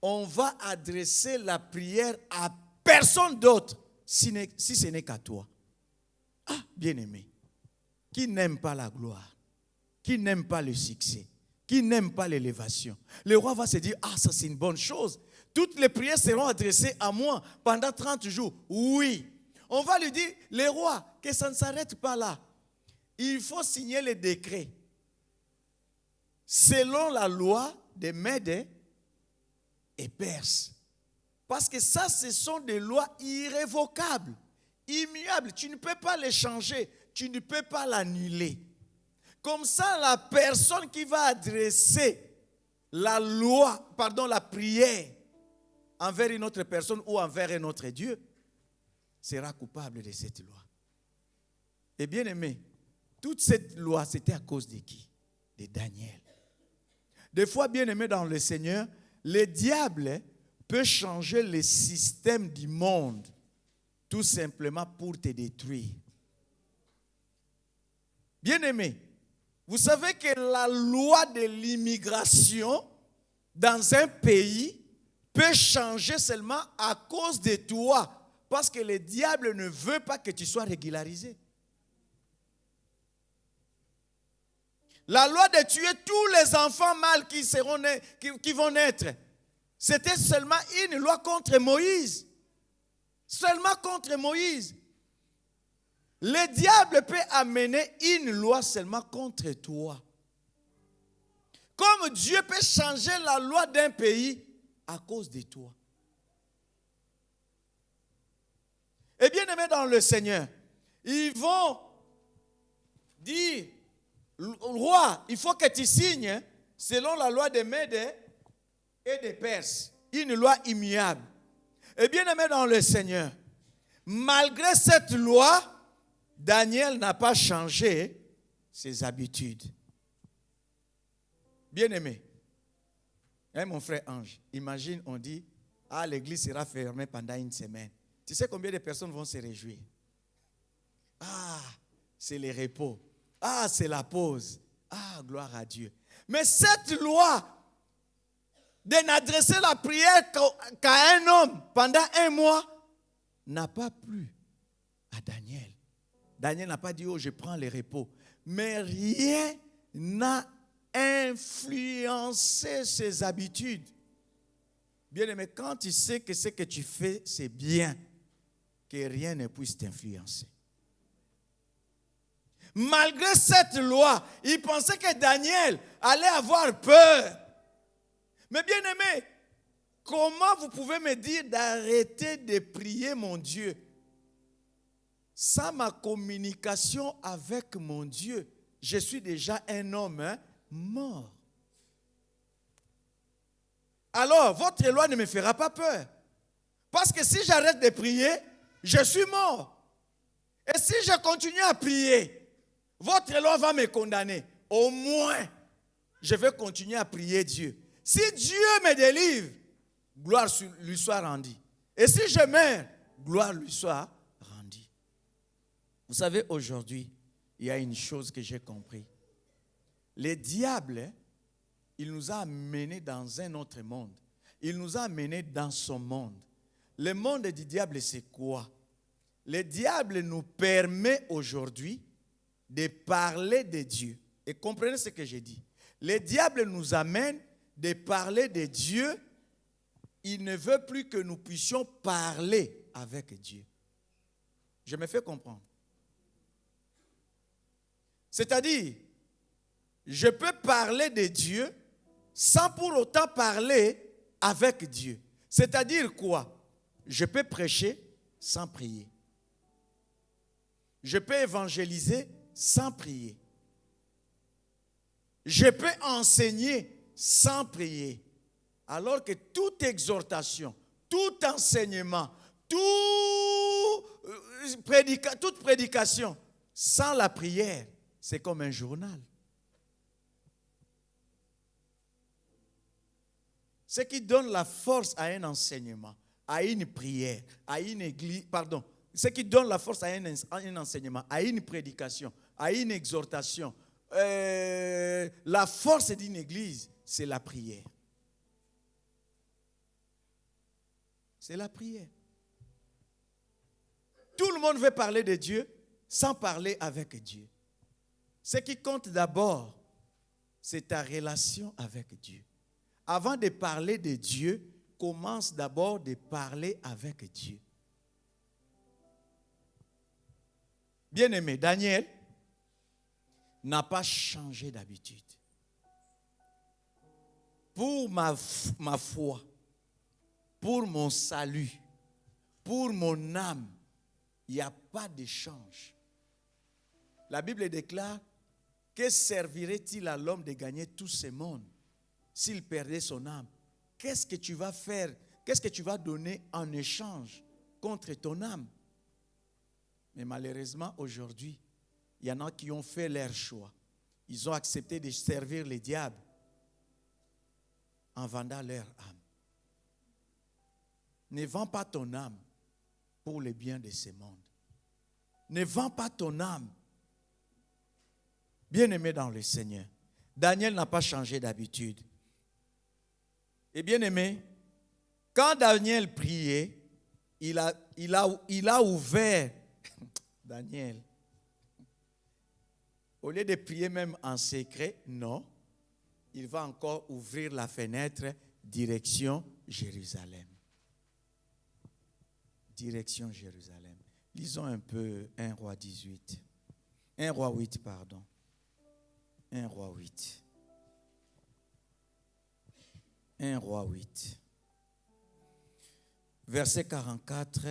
on va adresser la prière à personne d'autre si ce n'est qu'à toi. Ah, bien-aimé, qui n'aime pas la gloire, qui n'aime pas le succès, qui n'aime pas l'élévation. Le roi va se dire, ah, ça c'est une bonne chose. Toutes les prières seront adressées à moi pendant 30 jours. Oui. On va lui dire, le roi, que ça ne s'arrête pas là. Il faut signer le décret. Selon la loi des Mèdes et Perses. Parce que ça, ce sont des lois irrévocables, immuables. Tu ne peux pas les changer, tu ne peux pas l'annuler. Comme ça, la personne qui va adresser la loi, la prière envers une autre personne ou envers un autre Dieu, sera coupable de cette loi. Et bien aimé, toute cette loi, c'était à cause de qui? De Daniel. Des fois, bien aimé dans le Seigneur, le diable peut changer le système du monde tout simplement pour te détruire. Bien aimé, vous savez que la loi de l'immigration dans un pays peut changer seulement à cause de toi, parce que le diable ne veut pas que tu sois régularisé. La loi de tuer tous les enfants mâles qui vont naître, c'était seulement une loi contre Moïse. Seulement contre Moïse. Le diable peut amener une loi seulement contre toi. Comme Dieu peut changer la loi d'un pays à cause de toi. Et bien aimé dans le Seigneur, ils vont dire, roi, il faut que tu signes selon la loi des Mèdes et des Perses, une loi immuable. Et bien aimé dans le Seigneur, malgré cette loi, Daniel n'a pas changé ses habitudes. Bien aimé, hein, mon frère Ange, imagine on dit, ah, l'église sera fermée pendant une semaine. Tu sais combien de personnes vont se réjouir? Ah, c'est le repos. Ah, c'est la pause. Ah, gloire à Dieu. Mais cette loi de n'adresser la prière qu'à un homme pendant 1 mois n'a pas plu à Daniel. Daniel n'a pas dit, oh, je prends le repos. Mais rien n'a influencé ses habitudes. Bien aimé, quand tu sais que ce que tu fais, c'est bien, que rien ne puisse t'influencer. Malgré cette loi, il pensait que Daniel allait avoir peur. Mais bien aimé, comment vous pouvez me dire d'arrêter de prier mon Dieu? Sans ma communication avec mon Dieu, je suis déjà un homme mort. Alors, votre loi ne me fera pas peur. Parce que si j'arrête de prier, je suis mort. Et si je continue à prier, Votre loi va me condamner. Au moins, je vais continuer à prier Dieu. Si Dieu me délivre, gloire lui soit rendue. Et si je meurs, gloire lui soit rendue. Vous savez, aujourd'hui, il y a une chose que j'ai compris. Le diable, il nous a amenés dans un autre monde. Il nous a amenés dans son monde. Le monde du diable, c'est quoi? Le diable nous permet aujourd'hui de parler de Dieu. Et comprenez ce que j'ai dit. Le diable nous amène de parler de Dieu. Il ne veut plus que nous puissions parler avec Dieu. Je me fais comprendre. C'est-à-dire, je peux parler de Dieu sans pour autant parler avec Dieu. C'est-à-dire quoi? Je peux prêcher sans prier. Je peux évangéliser sans prier. Je peux enseigner sans prier. Alors que toute exhortation, tout enseignement, toute prédication, sans la prière, c'est comme un journal. Ce qui donne la force à un enseignement, à une prière, à une église, ce qui donne la force à un enseignement, à une prédication, à une exhortation, la force d'une église, c'est la prière. C'est la prière. Tout le monde veut parler de Dieu sans parler avec Dieu. Ce qui compte d'abord, c'est ta relation avec Dieu. Avant de parler de Dieu, commence d'abord de parler avec Dieu. Bien-aimé, Daniel n'a pas changé d'habitude. Pour ma foi, pour mon salut, pour mon âme, il n'y a pas d'échange. La Bible déclare, que servirait-il à l'homme de gagner tout ce monde s'il perdait son âme? Qu'est-ce que tu vas faire? Qu'est-ce que tu vas donner en échange contre ton âme? Mais malheureusement, aujourd'hui, il y en a qui ont fait leur choix. Ils ont accepté de servir le diable en vendant leur âme. Ne vends pas ton âme pour le bien de ce monde. Ne vends pas ton âme. Bien-aimé dans le Seigneur, Daniel n'a pas changé d'habitude. Et bien-aimé, quand Daniel priait, il a ouvert, Daniel, au lieu de prier même en secret, non, il va encore ouvrir la fenêtre direction Jérusalem. Direction Jérusalem. Lisons un peu 1 Roi 18. 1 Roi 8, pardon. 1 Roi 8. 1 Roi 8. Versets 44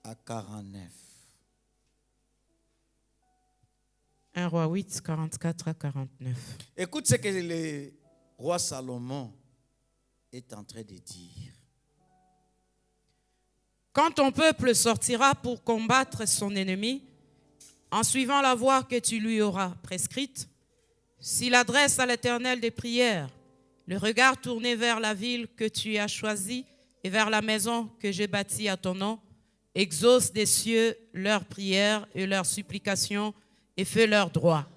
à 49. 1 Roi 8, 44 à 49. Écoute ce que le roi Salomon est en train de dire. Quand ton peuple sortira pour combattre son ennemi, en suivant la voie que tu lui auras prescrite, s'il adresse à l'Éternel des prières, le regard tourné vers la ville que tu as choisie et vers la maison que j'ai bâtie à ton nom, exauce des cieux leurs prières et leurs supplications et fais leur droit.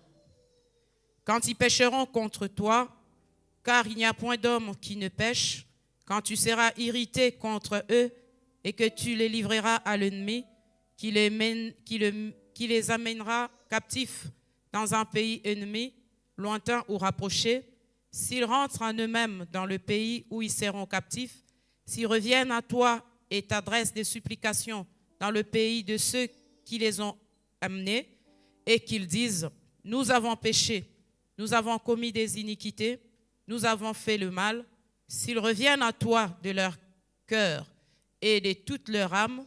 Quand ils pécheront contre toi, car il n'y a point d'homme qui ne pêche, quand tu seras irrité contre eux et que tu les livreras à l'ennemi, qui les amènera captifs dans un pays ennemi, lointain ou rapproché, s'ils rentrent en eux-mêmes dans le pays où ils seront captifs, s'ils reviennent à toi et t'adressent des supplications dans le pays de ceux qui les ont amenés, et qu'ils disent, nous avons péché, nous avons commis des iniquités, nous avons fait le mal, s'ils reviennent à toi de leur cœur et de toute leur âme,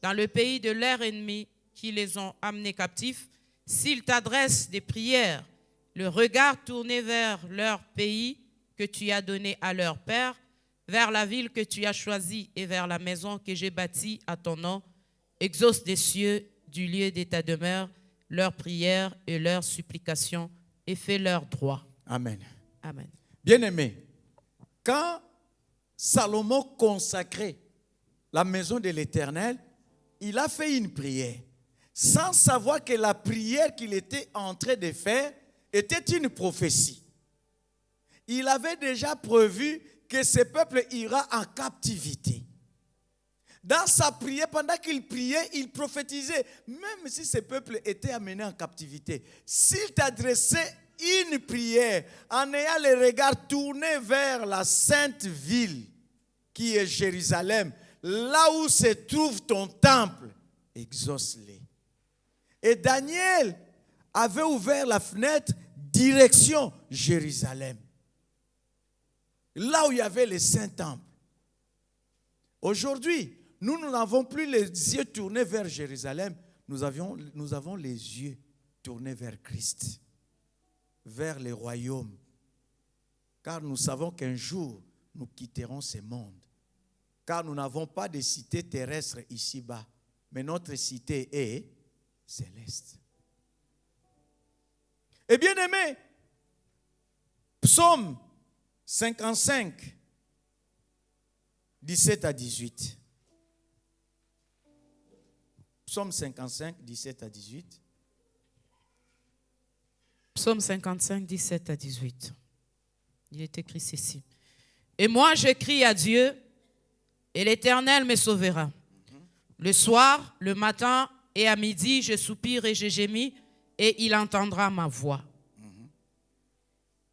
dans le pays de leurs ennemis qui les ont amenés captifs, s'ils t'adressent des prières, le regard tourné vers leur pays que tu as donné à leur père, vers la ville que tu as choisie et vers la maison que j'ai bâtie à ton nom, exauce des cieux du lieu de ta demeure, leurs prières et leurs supplications et fais leur droit. Amen. Amen. Bien-aimé, quand Salomon consacrait la maison de l'Éternel, il a fait une prière, sans savoir que la prière qu'il était en train de faire était une prophétie. Il avait déjà prévu que ce peuple ira en captivité. Dans sa prière, pendant qu'il priait, il prophétisait, même si ce peuple était amené en captivité, s'il t'adressait une prière en ayant les regards tournés vers la sainte ville qui est Jérusalem, là où se trouve ton temple, exauce-les. Et Daniel avait ouvert la fenêtre direction Jérusalem, là où il y avait le Saint-Temple. Aujourd'hui, nous n'avons plus les yeux tournés vers Jérusalem, nous avons les yeux tournés vers Christ, vers les royaumes. Car nous savons qu'un jour, nous quitterons ce monde. Car nous n'avons pas de cité terrestre ici-bas, mais notre cité est céleste. Et bien aimé, Psaume 55, 17 à 18. Psaume 55, 17 à 18. Psaume 55, 17 à 18. Il est écrit ceci. Et moi, je crie à Dieu, et l'Éternel me sauvera. Le soir, le matin et à midi, je soupire et je gémis, et il entendra ma voix.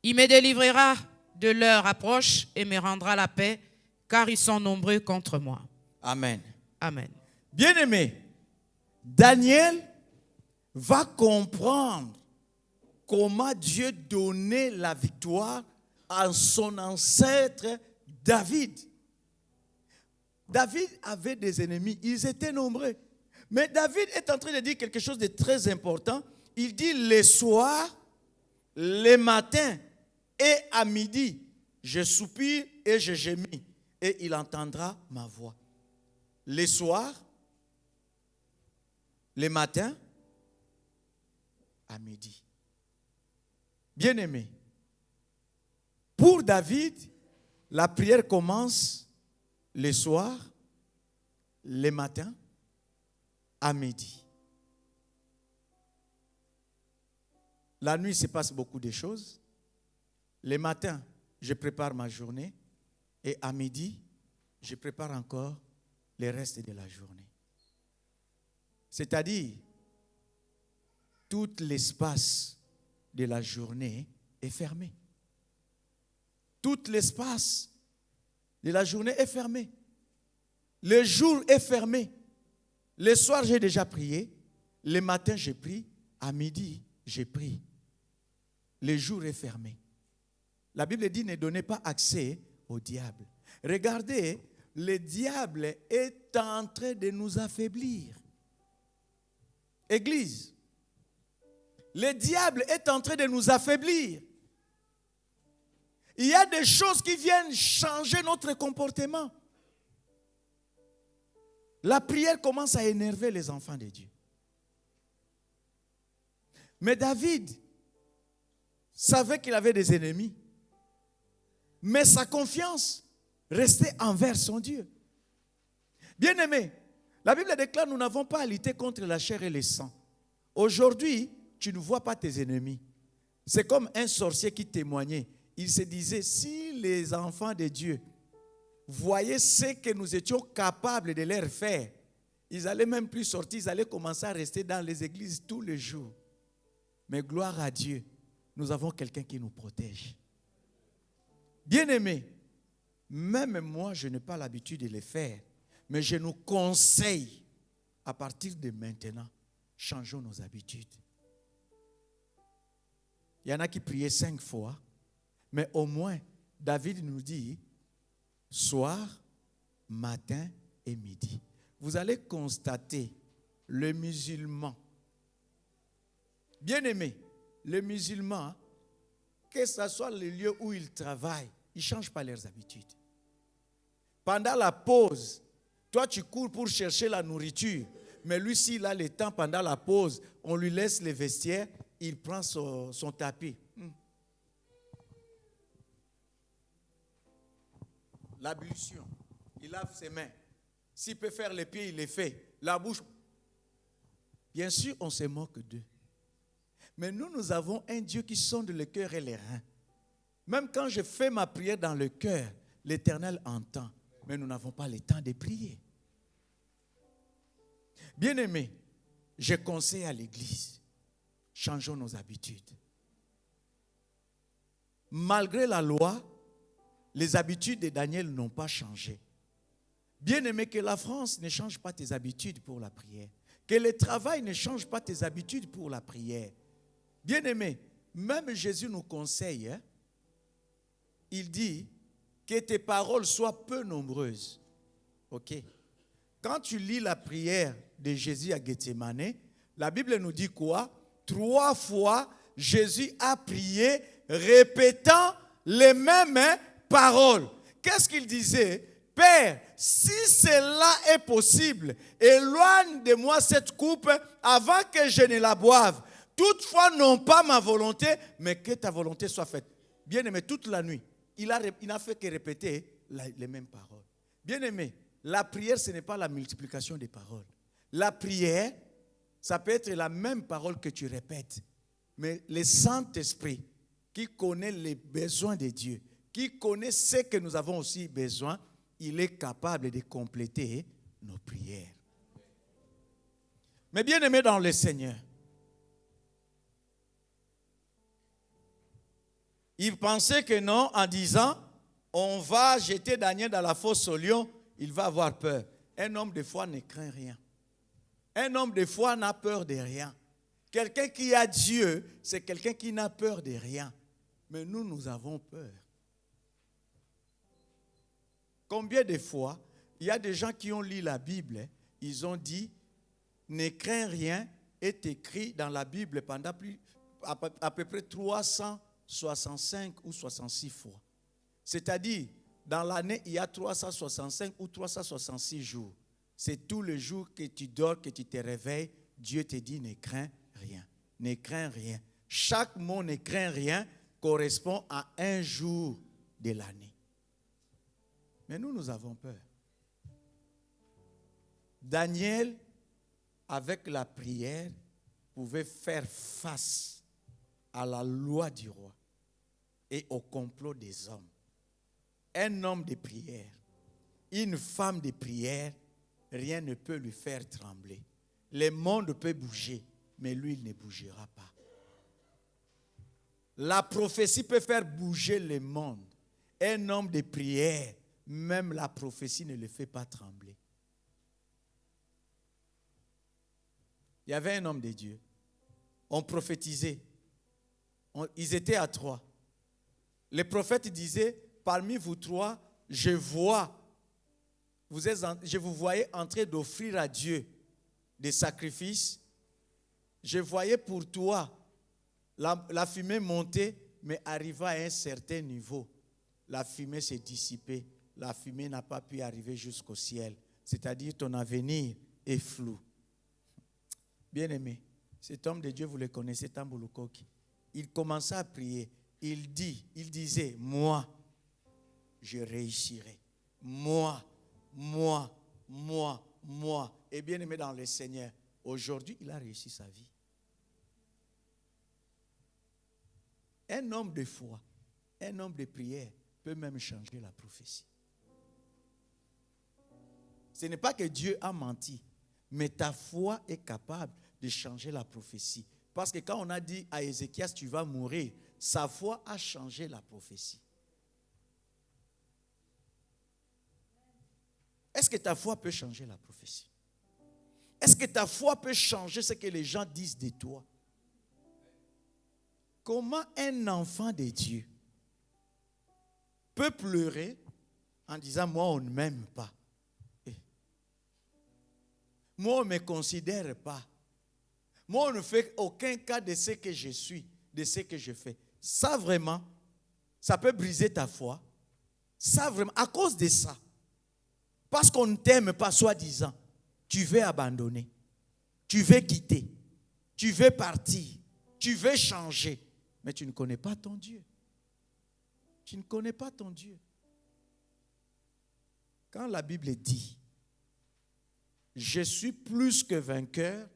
Il me délivrera de leur approche et me rendra la paix, car ils sont nombreux contre moi. Amen. Amen. Bien-aimé, Daniel va comprendre comment Dieu donnait la victoire à son ancêtre David. David avait des ennemis, ils étaient nombreux. Mais David est en train de dire quelque chose de très important. Il dit les soirs, les matins et à midi, je soupire et je gémis et il entendra ma voix. Les soirs, les matins, à midi. Bien-aimé, pour David, la prière commence les soirs, les matins, à midi. La nuit, il se passe beaucoup de choses. Les matins, je prépare ma journée. Et à midi, je prépare encore le reste de la journée. C'est-à-dire, tout l'espace de la journée est fermé. Tout l'espace de la journée est fermé. Le jour est fermé. Le soir, j'ai déjà prié. Le matin, j'ai prié. À midi, j'ai prié. Le jour est fermé. La Bible dit ne donnez pas accès au diable. Regardez, le diable est en train de nous affaiblir. Église, le diable est en train de nous affaiblir. Il y a des choses qui viennent changer notre comportement. La prière commence à énerver les enfants de Dieu. Mais David savait qu'il avait des ennemis. Mais sa confiance restait envers son Dieu. Bien-aimé, la Bible déclare, nous n'avons pas à lutter contre la chair et le sang. Aujourd'hui, tu ne vois pas tes ennemis. C'est comme un sorcier qui témoignait. Il se disait, si les enfants de Dieu voyaient ce que nous étions capables de leur faire, ils n'allaient même plus sortir, ils allaient commencer à rester dans les églises tous les jours. Mais gloire à Dieu, nous avons quelqu'un qui nous protège. Bien-aimés, même moi, je n'ai pas l'habitude de le faire, mais je nous conseille, à partir de maintenant, changeons nos habitudes. Il y en a qui priaient 5 fois, mais au moins, David nous dit, soir, matin et midi. Vous allez constater, le musulman, bien-aimé, le musulman, que ce soit le lieu où ils travaillent, ils ne changent pas leurs habitudes. Pendant la pause, toi tu cours pour chercher la nourriture, Mais lui, s'il a le temps pendant la pause, on lui laisse les vestiaires, il prend son tapis. L'ablution. Il lave ses mains. S'il peut faire les pieds, il les fait. La bouche. Bien sûr, on se moque d'eux. Mais nous avons un Dieu qui sonde le cœur et les reins. Même quand je fais ma prière dans le cœur, l'Éternel entend. Mais nous n'avons pas le temps de prier. Bien-aimés, je conseille à l'Église, changeons nos habitudes. Malgré la loi, les habitudes de Daniel n'ont pas changé. Bien-aimé, que la France ne change pas tes habitudes pour la prière. Que le travail ne change pas tes habitudes pour la prière. Bien-aimé, même Jésus nous conseille, il dit que tes paroles soient peu nombreuses. Ok? Quand tu lis la prière de Jésus à Gethsémane, la Bible nous dit quoi? 3 fois, Jésus a prié répétant les mêmes paroles. Qu'est-ce qu'il disait? Père, si cela est possible, éloigne de moi cette coupe avant que je ne la boive. Toutefois, non pas ma volonté, mais que ta volonté soit faite. Bien-aimé, toute la nuit, il n'a fait que répéter les mêmes paroles. Bien-aimé, la prière, ce n'est pas la multiplication des paroles. La prière, ça peut être la même parole que tu répètes. Mais le Saint-Esprit, qui connaît les besoins de Dieu, qui connaît ce que nous avons aussi besoin, il est capable de compléter nos prières. Mais bien-aimés dans le Seigneur, il pensait que non, en disant, on va jeter Daniel dans la fosse au lion, il va avoir peur. Un homme de foi ne craint rien. Un homme de foi n'a peur de rien. Quelqu'un qui a Dieu, c'est quelqu'un qui n'a peur de rien. Mais nous avons peur. Combien de fois, il y a des gens qui ont lu la Bible, ils ont dit, ne crains rien, est écrit dans la Bible pendant à peu près 365 ou 66 fois. C'est-à-dire, dans l'année, il y a 365 ou 366 jours. C'est tous les jours que tu dors, que tu te réveilles, Dieu te dit, ne crains rien. Ne crains rien. Chaque mot ne crains rien correspond à un jour de l'année. Mais nous avons peur. Daniel, avec la prière, pouvait faire face à la loi du roi et au complot des hommes. Un homme de prière, une femme de prière, rien ne peut lui faire trembler. Le monde peut bouger, mais lui, il ne bougera pas. La prophétie peut faire bouger le monde. Un homme de prière, même la prophétie ne le fait pas trembler. Il y avait un homme de Dieu. On prophétisait. Ils étaient à 3. Les prophètes disaient, parmi vous 3, je vous voyais en train d'offrir à Dieu des sacrifices. Je voyais pour toi la fumée monter, mais arriva à un certain niveau. La fumée s'est dissipée. La fumée n'a pas pu arriver jusqu'au ciel. C'est-à-dire ton avenir est flou. Bien-aimé, cet homme de Dieu, vous le connaissez, Tambulu Koki. Il commença à prier. Il disait, moi, je réussirai. Moi. Et bien-aimé dans le Seigneur, aujourd'hui, il a réussi sa vie. Un homme de foi, un homme de prière peut même changer la prophétie. Ce n'est pas que Dieu a menti, mais ta foi est capable de changer la prophétie. Parce que quand on a dit à Ézéchias, tu vas mourir, sa foi a changé la prophétie. Est-ce que ta foi peut changer la prophétie? Est-ce que ta foi peut changer ce que les gens disent de toi? Comment un enfant de Dieu peut pleurer en disant, moi on ne m'aime pas? Moi on ne me considère pas. Moi on ne fait aucun cas de ce que je suis, de ce que je fais. Ça vraiment, ça peut briser ta foi. Ça vraiment, à cause de ça. Parce qu'on ne t'aime pas, soi-disant, tu veux abandonner. Tu veux quitter. Tu veux partir. Tu veux changer. Mais tu ne connais pas ton Dieu. Tu ne connais pas ton Dieu. Quand la Bible dit « Je suis plus que vainqueur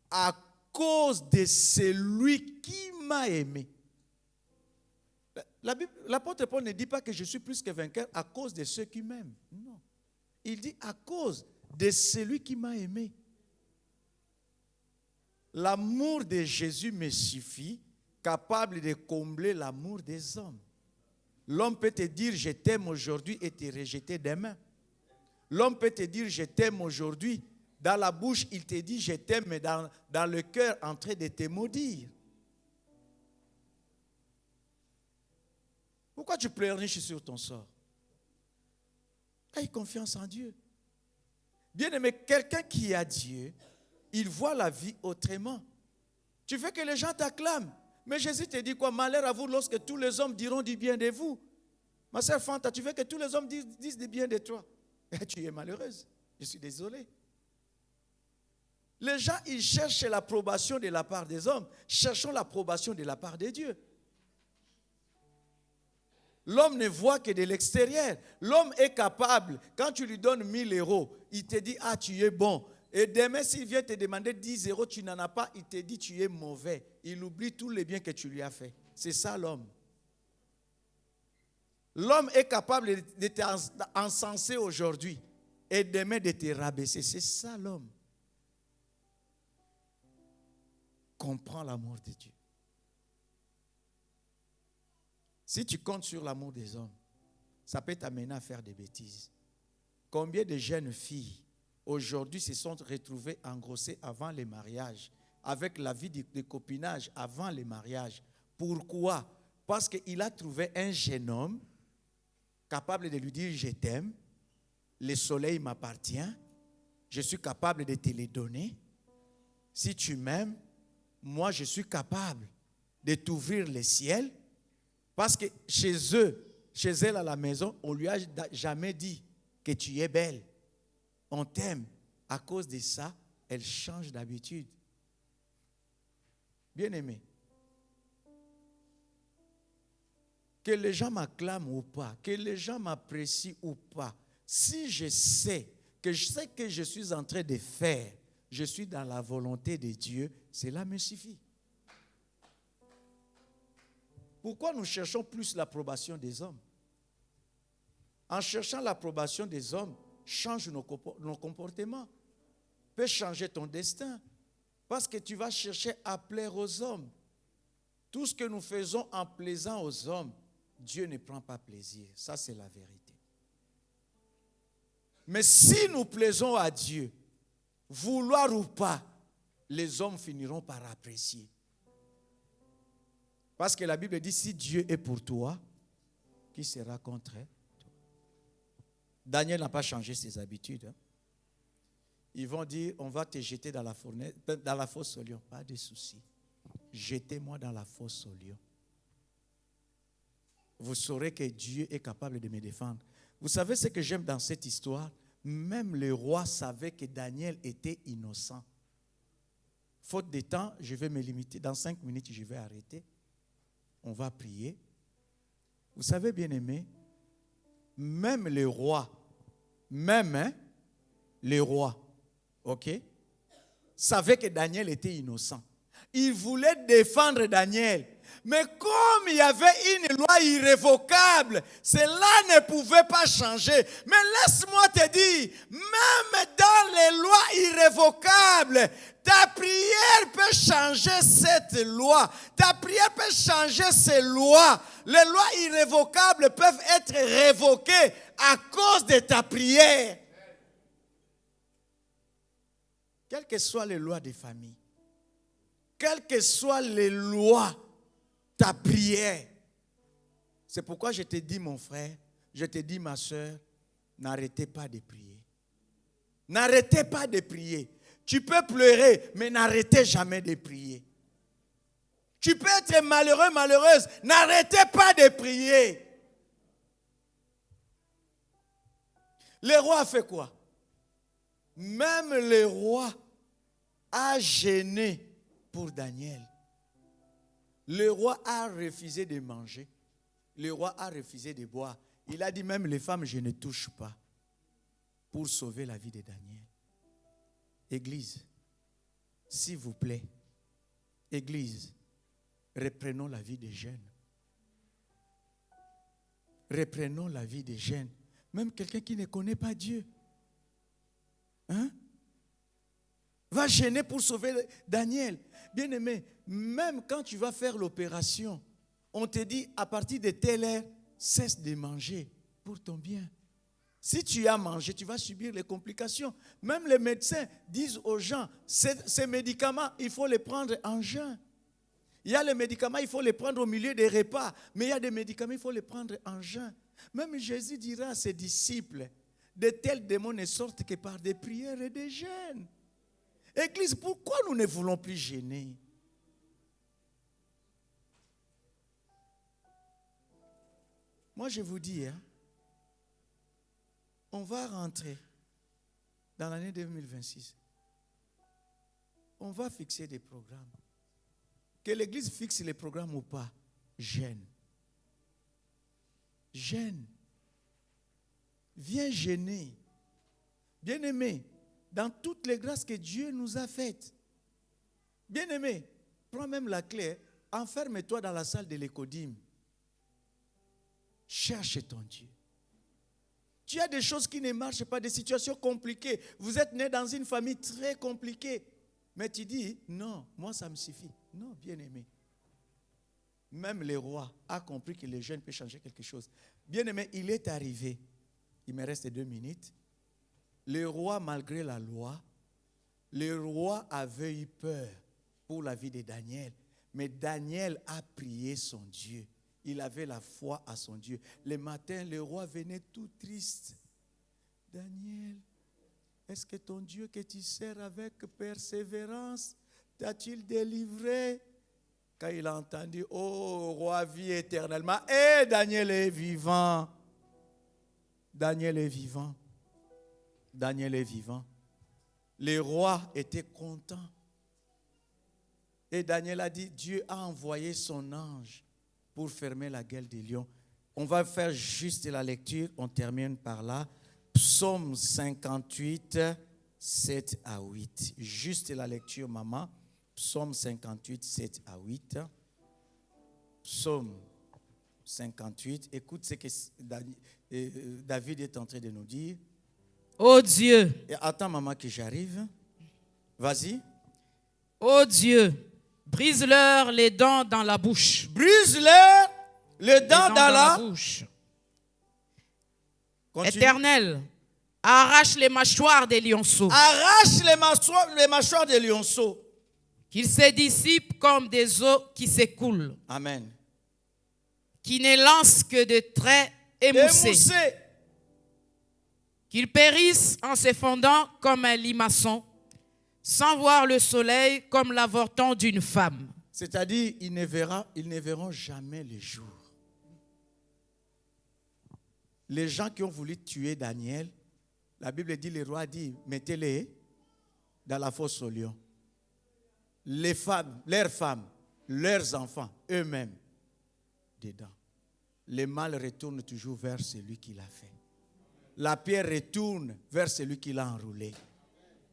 à cause de celui qui m'a aimé ». L'apôtre Paul ne dit pas que je suis plus que vainqueur à cause de ceux qui m'aiment. Non. Il dit à cause de celui qui m'a aimé. L'amour de Jésus me suffit, capable de combler l'amour des hommes. L'homme peut te dire je t'aime aujourd'hui et te rejeter demain. L'homme peut te dire je t'aime aujourd'hui. Dans la bouche, il te dit je t'aime, mais dans le cœur, en train de te maudire. Pourquoi tu pleurniches sur ton sort? Aie confiance en Dieu. Bien aimé, quelqu'un qui a Dieu, il voit la vie autrement. Tu veux que les gens t'acclament. Mais Jésus te dit quoi? Malheur à vous lorsque tous les hommes diront du bien de vous. Ma sœur Fanta, tu veux que tous les hommes disent du bien de toi? Et tu es malheureuse. Je suis désolé. Les gens, ils cherchent l'approbation de la part des hommes. Cherchons l'approbation de la part de Dieu. L'homme ne voit que de l'extérieur. L'homme est capable, quand tu lui donnes 1000 euros, il te dit, ah, tu es bon. Et demain, s'il vient te demander 10 euros, tu n'en as pas, il te dit, tu es mauvais. Il oublie tous les biens que tu lui as fait. C'est ça l'homme. L'homme est capable de t'encenser aujourd'hui et demain de te rabaisser. C'est ça l'homme. Comprends l'amour de Dieu. Si tu comptes sur l'amour des hommes, ça peut t'amener à faire des bêtises. Combien de jeunes filles aujourd'hui se sont retrouvées engrossées avant les mariages, avec la vie de copinage avant les mariages? Pourquoi? Parce qu'il a trouvé un jeune homme capable de lui dire « Je t'aime, le soleil m'appartient, je suis capable de te le donner. Si tu m'aimes, moi je suis capable de t'ouvrir le ciel. » Parce que chez elle à la maison, on ne lui a jamais dit que tu es belle. On t'aime. À cause de ça, elle change d'habitude. Bien-aimé, que les gens m'acclament ou pas, que les gens m'apprécient ou pas, si je sais que je suis en train de faire, je suis dans la volonté de Dieu, cela me suffit. Pourquoi nous cherchons plus l'approbation des hommes? En cherchant l'approbation des hommes, change nos comportements. Peut changer ton destin. Parce que tu vas chercher à plaire aux hommes. Tout ce que nous faisons en plaisant aux hommes, Dieu ne prend pas plaisir. Ça, c'est la vérité. Mais si nous plaisons à Dieu, vouloir ou pas, les hommes finiront par apprécier. Parce que la Bible dit, si Dieu est pour toi, qui sera contre toi? Daniel n'a pas changé ses habitudes. Ils vont dire, on va te jeter dans la fosse au lion. Pas de souci. Jetez-moi dans la fosse au lion. Vous saurez que Dieu est capable de me défendre. Vous savez ce que j'aime dans cette histoire? Même le roi savait que Daniel était innocent. Faute de temps, je vais me limiter. Dans 5 minutes, je vais arrêter. On va prier. Vous savez, bien-aimés, même les rois, les rois, ok, savaient que Daniel était innocent. Ils voulaient défendre Daniel. Mais comme il y avait une loi irrévocable, cela ne pouvait pas changer. Mais laisse-moi te dire, même dans les lois irrévocables, ta prière peut changer cette loi. Ta prière peut changer ces lois. Les lois irrévocables peuvent être révoquées à cause de ta prière. Quelles que soient les lois des familles, quelles que soient les lois, ta prière. C'est pourquoi je te dis, mon frère, je te dis, ma soeur, n'arrêtez pas de prier. N'arrêtez pas de prier. Tu peux pleurer, mais n'arrêtez jamais de prier. Tu peux être malheureux, malheureuse, n'arrêtez pas de prier. Le roi a fait quoi? Même le roi a gêné pour Daniel. Le roi a refusé de manger. Le roi a refusé de boire. Il a dit même les femmes, je ne touche pas pour sauver la vie de Daniel. Église, s'il vous plaît, Église, reprenons la vie des jeunes. Reprenons la vie des jeunes. Même quelqu'un qui ne connaît pas Dieu. Hein? Va gêner pour sauver Daniel. Bien-aimé, même quand tu vas faire l'opération, on te dit à partir de telle heure, cesse de manger pour ton bien. Si tu as mangé, tu vas subir les complications. Même les médecins disent aux gens, ces médicaments, il faut les prendre en jeûne. Il y a les médicaments, il faut les prendre au milieu des repas. Mais il y a des médicaments, il faut les prendre en jeûne. Même Jésus dira à ses disciples, de tels démons ne sortent que par des prières et des jeûnes. Église, pourquoi nous ne voulons plus jeûner? Moi, je vous dis, on va rentrer dans l'année 2026. On va fixer des programmes. Que l'Église fixe les programmes ou pas, jeûne. Jeûne. Viens jeûner. Bien-aimé, dans toutes les grâces que Dieu nous a faites. Bien-aimé, prends même la clé, enferme-toi dans la salle de l'écodime. Cherche ton Dieu. Tu as des choses qui ne marchent pas, des situations compliquées. Vous êtes né dans une famille très compliquée. Mais tu dis, non, moi ça me suffit. Non, bien-aimé. Même le roi a compris que les jeunes peuvent changer quelque chose. Bien-aimé, il est arrivé. Il me reste 2 minutes. Le roi, malgré la loi, le roi avait eu peur pour la vie de Daniel. Mais Daniel a prié son Dieu. Il avait la foi à son Dieu. Le matin, le roi venait tout triste. Daniel, est-ce que ton Dieu que tu sers avec persévérance t'a-t-il délivré? Quand il a entendu, oh, roi, vis éternellement. Et Daniel est vivant. Daniel est vivant. Daniel est vivant. Le roi était content. Et Daniel a dit, Dieu a envoyé son ange pour fermer la gueule des lions. On va faire juste la lecture, on termine par là. Psaume 58, 7 à 8. Juste la lecture, maman. Psaume 58, 7 à 8. Psaume 58. Écoute ce que David est en train de nous dire. Ô Dieu. Et attends, maman, que j'arrive. Vas-y. Ô Dieu, brise-leur les dents dans la bouche. Brise-leur les dents dans la bouche. Continue. Éternel, arrache les mâchoires des lionceaux. Arrache les mâchoires des lionceaux. Qu'ils se dissipent comme des eaux qui s'écoulent. Amen. Qui ne lancent que de traits émoussés. Qu'ils périssent en se fondant comme un limaçon, sans voir le soleil comme l'avorton d'une femme. C'est-à-dire, ils ne verront jamais le jour. Les gens qui ont voulu tuer Daniel, la Bible dit, le roi dit, mettez-les dans la fosse aux lions. Les femmes, leurs enfants, eux-mêmes, dedans. Le mal retourne toujours vers celui qui l'a fait. La pierre retourne vers celui qui l'a enroulé.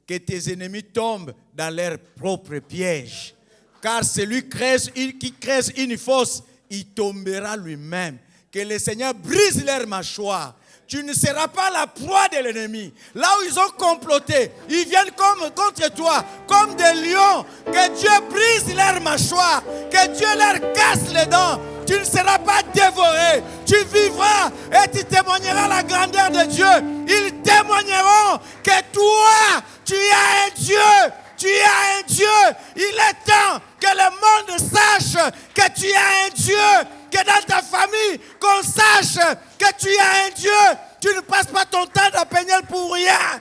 Que tes ennemis tombent dans leur propre piège. Car celui qui creuse une fosse, il tombera lui-même. Que le Seigneur brise leur mâchoire. Tu ne seras pas la proie de l'ennemi. Là où ils ont comploté, ils viennent contre toi, comme des lions. Que Dieu brise leur mâchoire. Que Dieu leur casse les dents. Tu ne seras pas dévoré. Tu vivras et tu témoigneras la grandeur de Dieu. Ils témoigneront que toi, tu as un Dieu. Tu as un Dieu. Il est temps que le monde sache que tu as un Dieu. Que dans ta famille, qu'on sache que tu as un Dieu. Tu ne passes pas ton temps à peiner pour rien.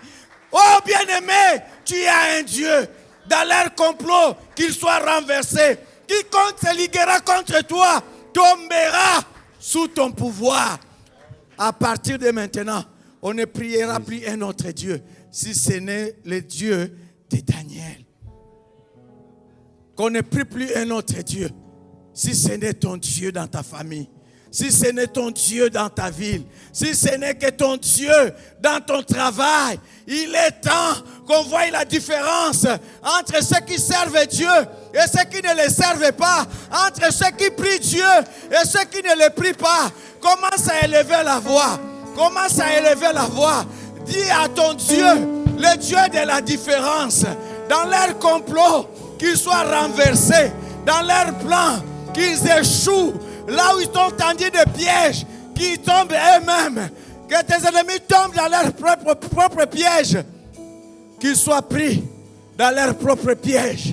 Oh bien-aimé, tu as un Dieu. Dans leur complot, qu'il soit renversé. Quiconque se liguera contre toi tombera sous ton pouvoir. À partir de maintenant, on ne priera plus un autre Dieu, si ce n'est le Dieu de Daniel. qu'on ne prie plus un autre Dieu. Si ce n'est ton Dieu dans ta famille, si ce n'est ton Dieu dans ta ville, si ce n'est que ton Dieu dans ton travail, il est temps qu'on voie la différence entre ceux qui servent Dieu et ceux qui ne le servent pas, entre ceux qui prient Dieu et ceux qui ne le prient pas. Commence à élever la voix. Commence à élever la voix. Dis à ton Dieu, le Dieu de la différence, dans leur complot, qu'ils soient renversés, dans leur plan, qu'ils échouent, là où ils t'ont tendu des pièges, qu'ils tombent eux-mêmes, que tes ennemis tombent dans leur propre piège, qu'ils soient pris dans leur propre piège.